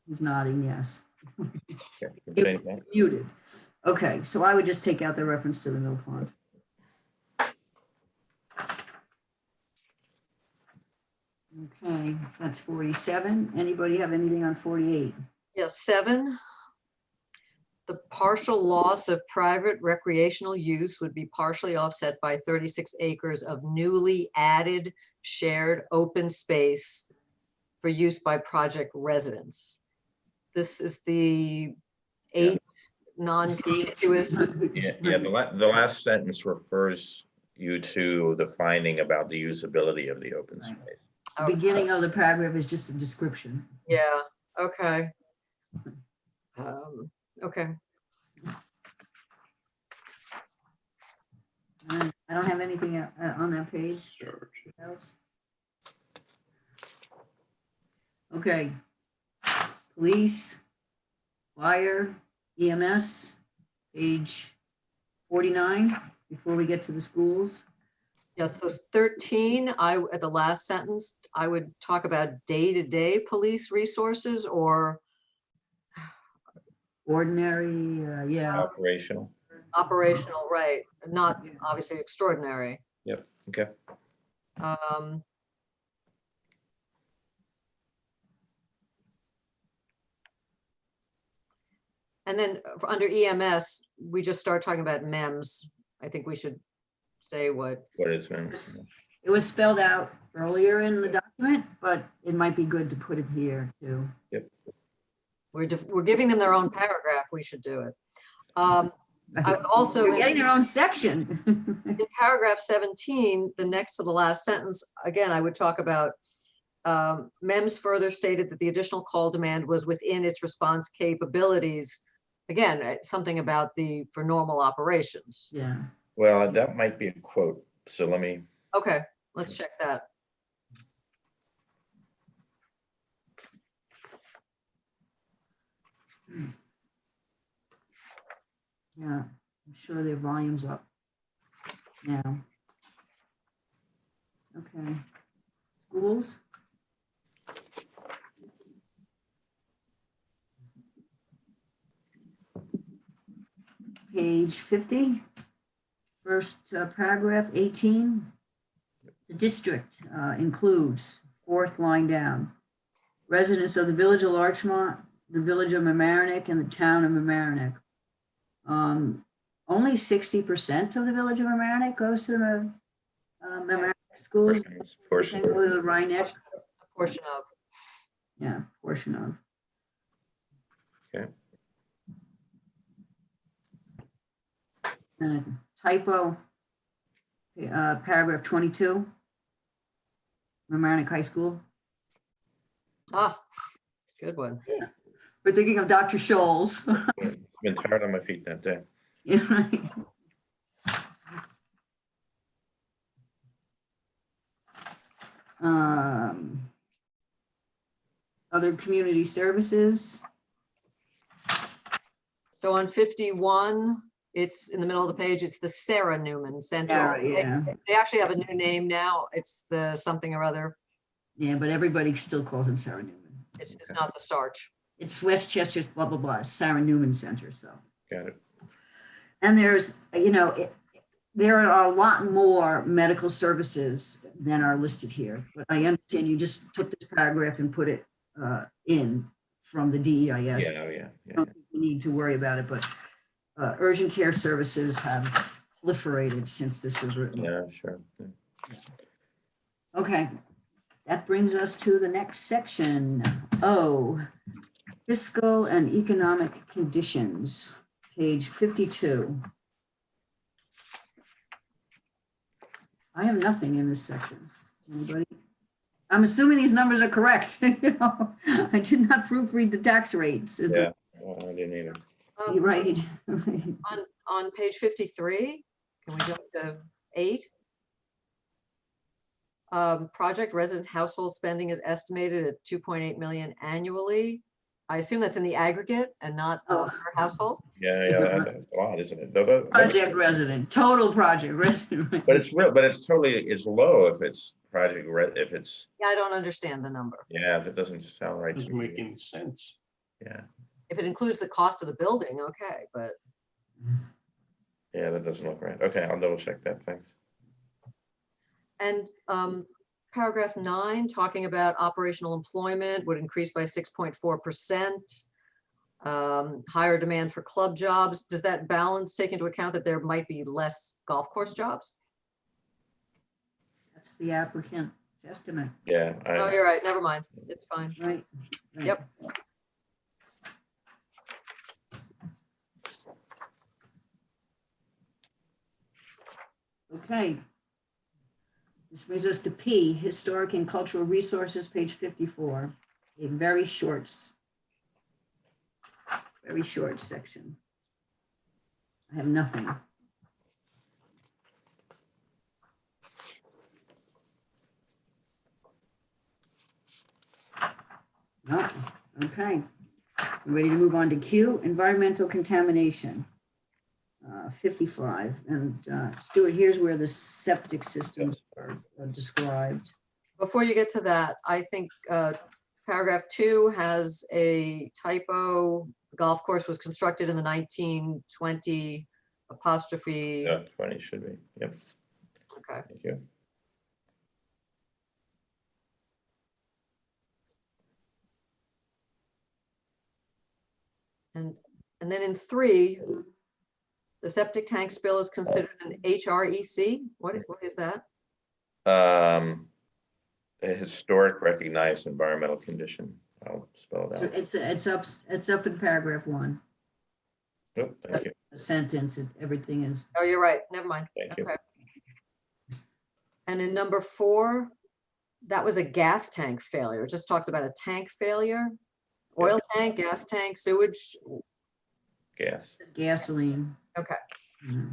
He's nodding, yes. Okay. It was muted. Okay, so I would just take out the reference to the mill pond. Okay, that's 47. Anybody have anything on 48? Yes, 7. The partial loss of private recreational use would be partially offset by 36 acres of newly added shared open space for use by project residents. This is the 8 non-contiguous. Yeah, the last sentence refers you to the finding about the usability of the open Right. space. The beginning of the paragraph is just a description. Yeah, okay. Okay, I don't have anything on that page Sure. else. Okay. Police, fire, EMS, page 49, before we get to the schools. yeah, so 13, at the last sentence, I would talk about day-to-day police resources or Ordinary, yeah. Operational. operational, right? Not obviously extraordinary. Yep. Okay. And then under EMS, we just start talking about MEMS. I think we should say what, What is meant? It was spelled out earlier in the document, but it might be good to put it here too. we're giving them their own paragraph, we should do it. I would also, They're getting their own section. in paragraph 17, the next to the last sentence, again, I would talk about MEMS further stated that the additional call demand was within its response capabilities. Again, something about for normal operations. Yeah. Well, that might be a quote. So let me. Okay, let's check that. Yeah, I'm sure their volume's up now. Okay. Schools? Page 50, first paragraph, 18. The district includes, fourth line down, residents of the village of Larchmont, the village of Mamaroneck, and the town of Mamaroneck. Only 60% of the village of Mamaroneck goes to the Mamaroneck schools. Portion. Go to the Rhinebeck. A portion of. Yeah, portion of. Okay. And a typo, paragraph 22. Mamaroneck High School. Ah, good one. We're thinking of Dr. Scholl's. Been tired on my feet that day. Yeah, right. Other community services. So on 51, it's in the middle of the page, it's the Sarah Newman Center. Yeah, They actually have a new name now. It's the something or other. yeah, but everybody still calls him Sarah Newman. It's not the Sarch. It's Westchester's blah, blah, blah, Sarah Newman Center, so. Got it. And there's, there are a lot more medical services than are listed here. But I understand you just took this paragraph and put it in from the DEIS. Yeah, I don't think we need to worry about it, but urgent care services have proliferated since this was written. Yeah, sure. Yeah. Okay, that brings us to the next section. Oh, fiscal and economic conditions, page 52. I have nothing in this section. Anybody? I'm assuming these numbers are correct. You know, I did not proofread the tax rates. Yeah, well, I didn't either. Um, You're right. On page 53, can we jump to 8? Project resident household spending is estimated at 2.8 million annually. I assume that's in the aggregate and not Oh. per household. Yeah, that's a lot, isn't it? Project resident, total project resident. right. But it's real, but it's totally, it's low if it's if it's, Yeah, I don't understand the number. yeah, if it doesn't sound right to Doesn't make me. any sense. Yeah, If it includes the cost of the building, okay, but yeah, that doesn't look right. Okay, I'll double check that, thanks. and paragraph 9, talking about operational employment would increase by 6.4%. Higher demand for club jobs. Does that balance take into account that there might be less golf course jobs? That's the applicant's estimate, Yeah, Oh, you're right. Never mind. It's fine. right? Right. Yep. Okay. This brings us to P, Historic and Cultural Resources, page 54. A very short section. I have nothing. No, okay. We're ready to move on to Q, environmental contamination. 55, and Stuart, here's where the septic systems are described. Before you get to that, I think paragraph 2 has a typo. The golf course was constructed in the 1920 apostrophe. yeah, 20 should be, yep, Okay. thank you. And then in 3, the septic tank spill is considered an HREC. What is that? A historic recognized environmental condition. I'll spell it So out. it's up in paragraph 1. Oh, thank you, A sentence, everything is. Oh, you're right. Never mind. thank you. Okay. And in number 4, that was a gas tank failure. It just talks about a tank failure. Oil tank, gas tank, sewage. Gas. It's gasoline. Okay. Mhm.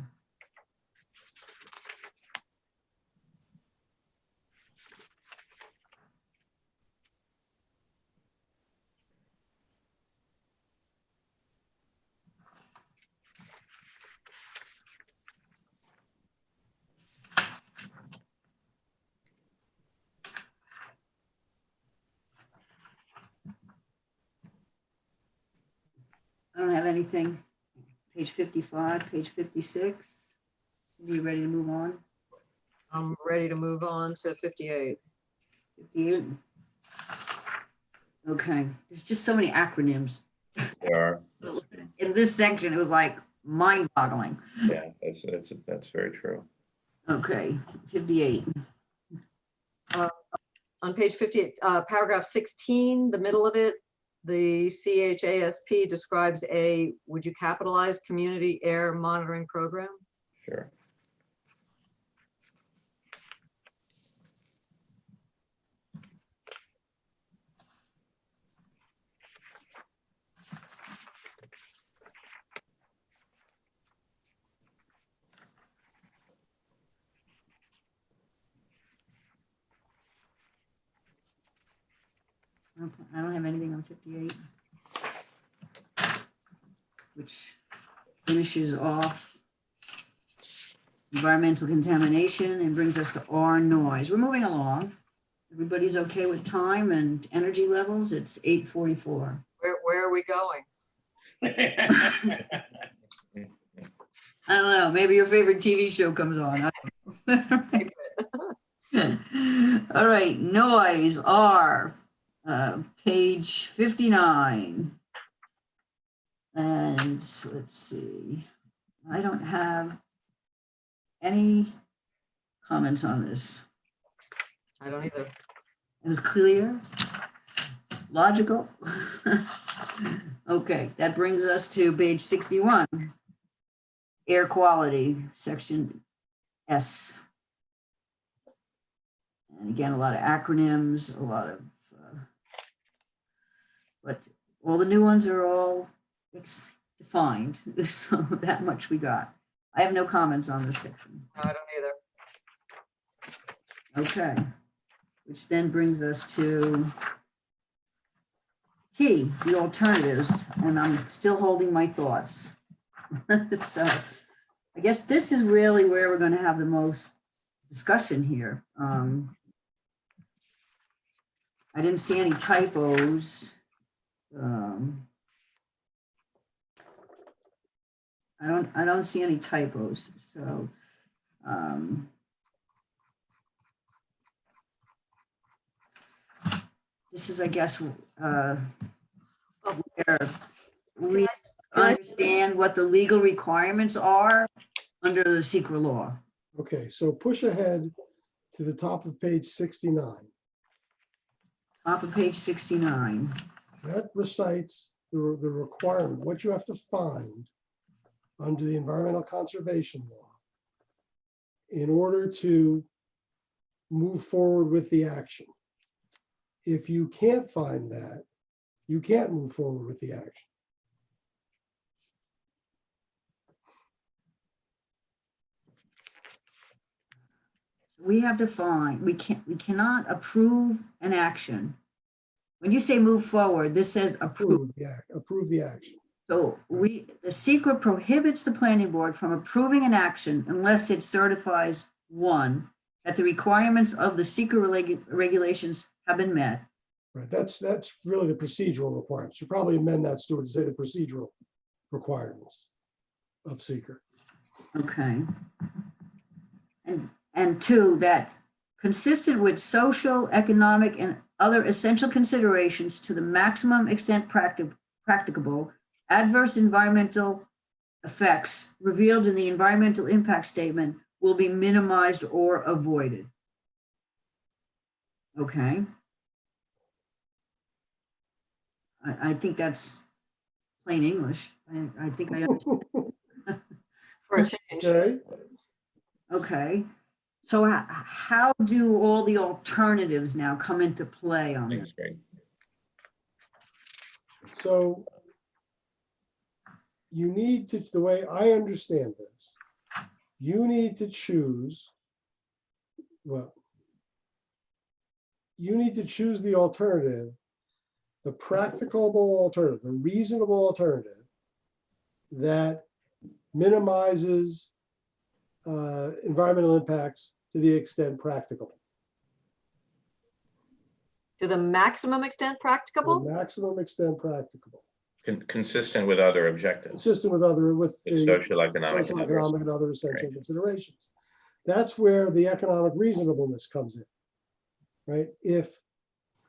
I don't have anything. Page 55, page 56. Are you ready to move on? I'm ready to move on to 58. 58. Okay, there's just so many acronyms. They are, In this section, it was like mind-boggling. yeah, that's very true. Okay, 58. On page 58, paragraph 16, the middle of it, the CHASP describes a, would you capitalize, community air monitoring program? Sure. Okay, I don't have anything on 58. Which finishes off environmental contamination and brings us to R, noise. We're moving along. Everybody's okay with time and energy levels? It's 8:44. Where are we going? I don't know, maybe your favorite TV show comes on. I don't know. All right, noise, R, page 59. And let's see, I don't have any comments on this. I don't either. It was clear, logical. Okay, that brings us to page 61. Air quality, section S. And again, a lot of acronyms, a lot of, but all the new ones are all defined, so that much we got. I have no comments on this section. No, I don't either. Okay, which then brings us to T, the alternatives, and I'm still holding my thoughts. So I guess this is really where we're going to have the most discussion here. I didn't see any typos. I don't see any typos, so this is, I guess, where we understand what the legal requirements are under the secret law. Okay, so push ahead to the top of page 69. Top of page 69. That recites the requirement, what you have to find under the environmental conservation law in order to move forward with the action. If you can't find that, you can't move forward with the action. We have to find, we cannot approve an action. When you say move forward, this says approve. Approve the action. So the secret prohibits the planning board from approving an action unless it certifies, one, that the requirements of the secret regulations have been met. Right, that's really the procedural requirements. You probably amend that, Stuart, to say the procedural requirements of seeker. Okay. And two, that consistent with social, economic, and other essential considerations to the maximum extent practicable, adverse environmental effects revealed in the environmental impact statement will be minimized or avoided. Okay. I think that's plain English. I think I understand. For a change. Okay, Okay. So how do all the alternatives now come into play on Thanks, this? Greg. so you need to, the way I understand this, you need to choose, well, you need to choose the alternative, the practicable alternative, the reasonable alternative that minimizes environmental impacts to the extent practicable. To the maximum extent The practicable? maximum extent practicable. Consistent with other objectives, Consistent with the the social, economic, social, and others. economic, and other essential Right. considerations. That's where the economic reasonableness comes in, right? If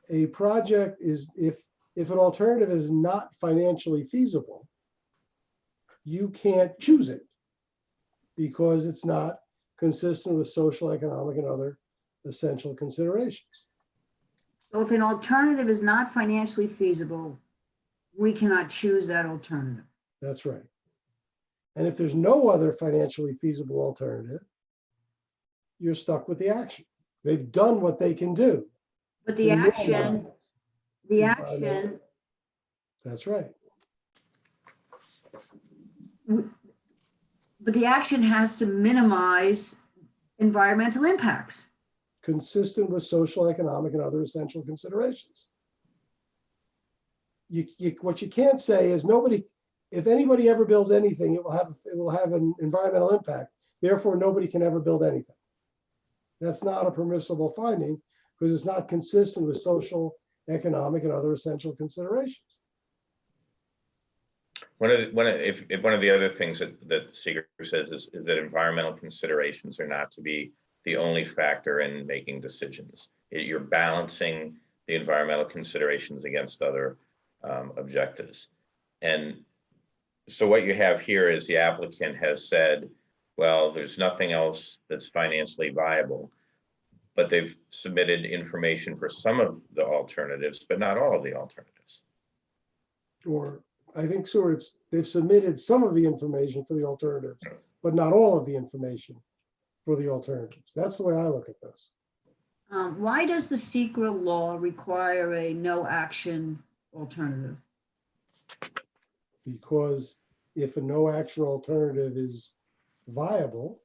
a project is, if an alternative is not financially feasible, you can't choose it because it's not consistent with social, economic, and other essential considerations. So if an alternative is not financially feasible, we cannot choose that alternative. That's right. And if there's no other financially feasible alternative, you're stuck with the action. They've done what they can do. But the to action, minimize the environmental- action, That's right. but the action has to minimize environmental impacts. Consistent with social, economic, and other essential considerations. What you can't say is nobody, if anybody ever builds anything, it will have an environmental impact. Therefore, nobody can ever build anything. That's not a permissible finding because it's not consistent with social, economic, and other essential considerations. One of the other things that Seeger says is that environmental considerations are not to be the only factor in making decisions. You're balancing the environmental considerations against other objectives. And so what you have here is the applicant has said, well, there's nothing else that's financially viable, but they've submitted information for some of the alternatives, but not all of the alternatives. Or I think they've submitted some of the information for the alternatives, but not all of the information for the alternatives. That's the way I look at this. Why does the secret law require a no action alternative? Because if a no action alternative is viable,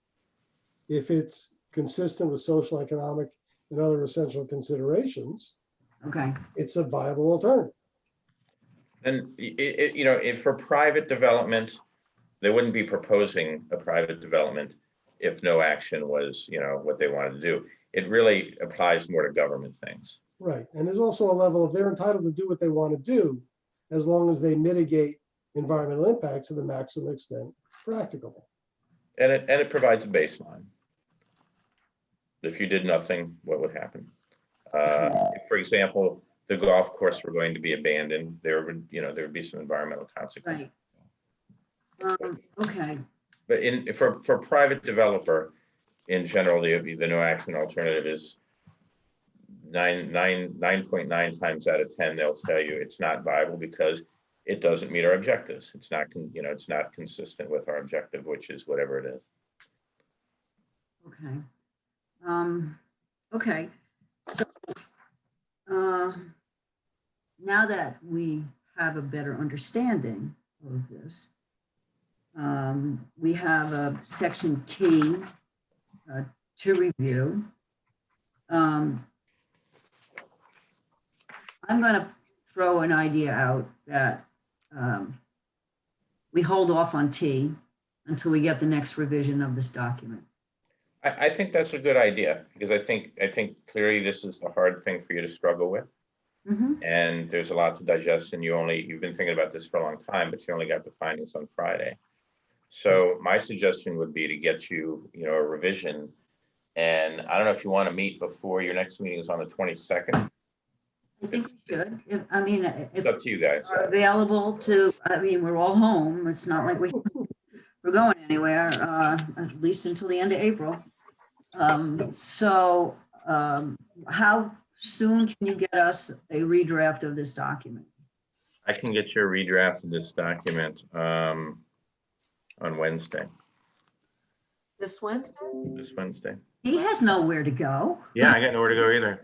if it's consistent with social, economic, and other essential considerations, Okay, it's a viable alternative. And if for private development, they wouldn't be proposing a private development if no action was, what they wanted to do. It really applies more to government things. Right. And there's also a level of they're entitled to do what they want to do as long as they mitigate environmental impacts to the maximum extent practicable. And it provides a baseline. If you did nothing, what would happen? If, for example, the golf course were going to be abandoned, there would be some environmental consequences. right. Okay, But for private developer, in general, the no action alternative is 9.9 times out of 10, they'll tell you it's not viable because it doesn't meet our objectives. It's not, it's not consistent with our objective, which is whatever it is. okay. Okay, so now that we have a better understanding of this, we have a section T to review. I'm going to throw an idea out that we hold off on T until we get the next revision of this document. I think that's a good idea because I think clearly this is a hard thing for you to struggle with. Mhm. And there's a lot to digest and you've been thinking about this for a long time, but you only got the findings on Friday. So my suggestion would be to get you, a revision. And I don't know if you want to meet before your next meeting is on the 22nd. I think we should. If It's up to you guys. are available to, we're all home. It's not like we're going anywhere, at least until the end of April. How soon can you get us a redraft of this document? I can get you a redraft of this document on Wednesday, This Wednesday? this Wednesday. He has nowhere to go. Yeah, I got nowhere to go either.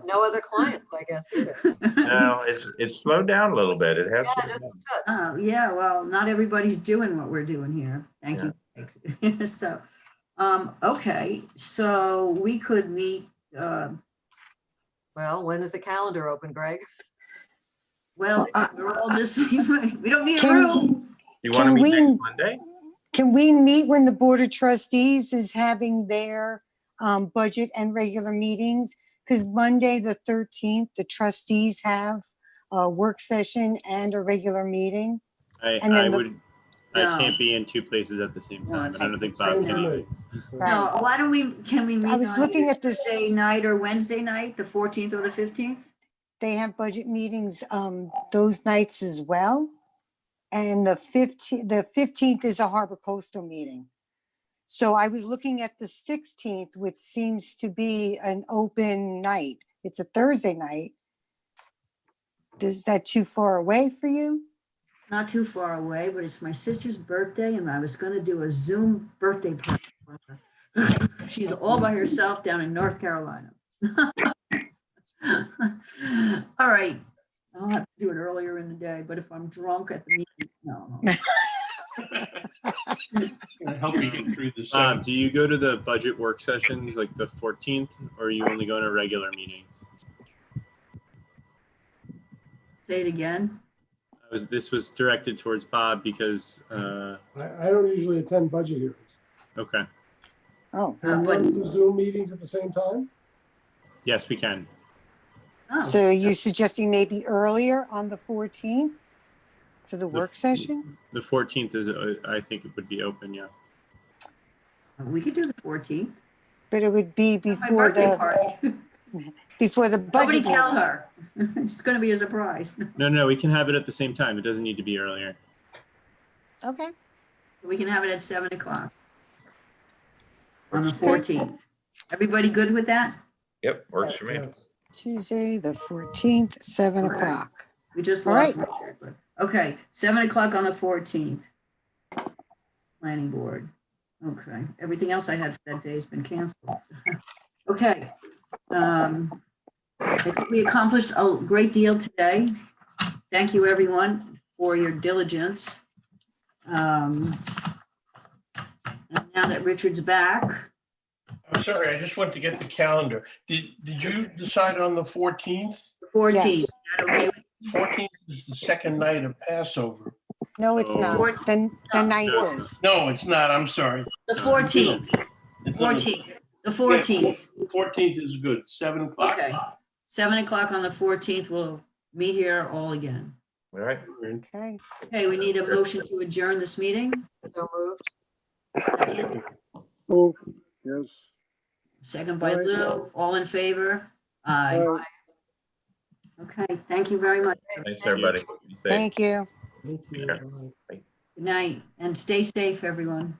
No other clients, I guess, either. No, it's slowed down a little bit. It has. Yeah, just a touch. Yeah, well, not everybody's doing what we're doing here. Thank you. So, okay, so we could meet, Well, when is the calendar open, Greg? well, we're all just, we don't need a Can- room. You want to Can meet we- next Monday? Can we meet when the Board of Trustees is having their budget and regular meetings? Because Monday, the 13th, the trustees have a work session and a regular meeting. And then No. I can't be in two places at the same time. and I don't think Bob Same can for either. me. No, why don't can we meet I was on looking either at this- Tuesday night or Wednesday night, the 14th or the 15th? They have budget meetings those nights as well. And the 15th is a Harbor Coastal meeting. So I was looking at the 16th, which seems to be an open night. It's a Thursday night. Is that too far away for you? Not too far away, but it's my sister's birthday and I was going to do a Zoom birthday party for her. She's all by herself down in North Carolina. All right. I'll have to do it earlier in the day, but if I'm drunk at the meeting, no. I help you get through the Bob, second. do you go to the budget work sessions like the 14th, or are you only going to regular meetings? Say it again. This was directed towards Bob because, I don't usually attend budget hearings. okay, Oh, Can we but- do Zoom meetings at the same time? yes, we can. Oh, so you're suggesting maybe earlier on the 14th for the work session? The 14th is, I think it would be open, yeah. we could do the 14th. But it would be My before birthday the, party. before the Nobody budget. tell meeting. her. It's going to be a surprise. No, we can have it at the same time. It doesn't need to be earlier. Okay, We can have it at 7 o'clock on the 14th. Everybody good with that? Yep, works for me. Yes. Tuesday, the 14th, 7 All right. o'clock. We just All lost right. Richard. but- Okay, 7 o'clock on the 14th. Planning board. Okay, everything else I had for that day has been canceled. Okay, I think we accomplished a great deal today. Thank you, everyone, for your diligence. And now that Richard's back, I'm sorry, I just went to get the calendar. Did you decide on the 14th? 14th, Yes. is that okay? 14th is the second night of Passover. No, it's Oh. not. The ninth is. No, it's not, I'm sorry. The 14th, It's on 14th, the 14th. 14th is good, 7 o'clock. Okay. 7 o'clock on the 14th, we'll meet here all again. All right. Okay. Okay, we need a motion to adjourn this meeting. So moved. Second. Move, yes. Second by Aye. Lou, all in favor? Aye. Aye. Okay, thank you very much. Thanks, everybody. Be safe. Thank you. Thank you. Yeah. Bye. Good night, and stay safe, everyone.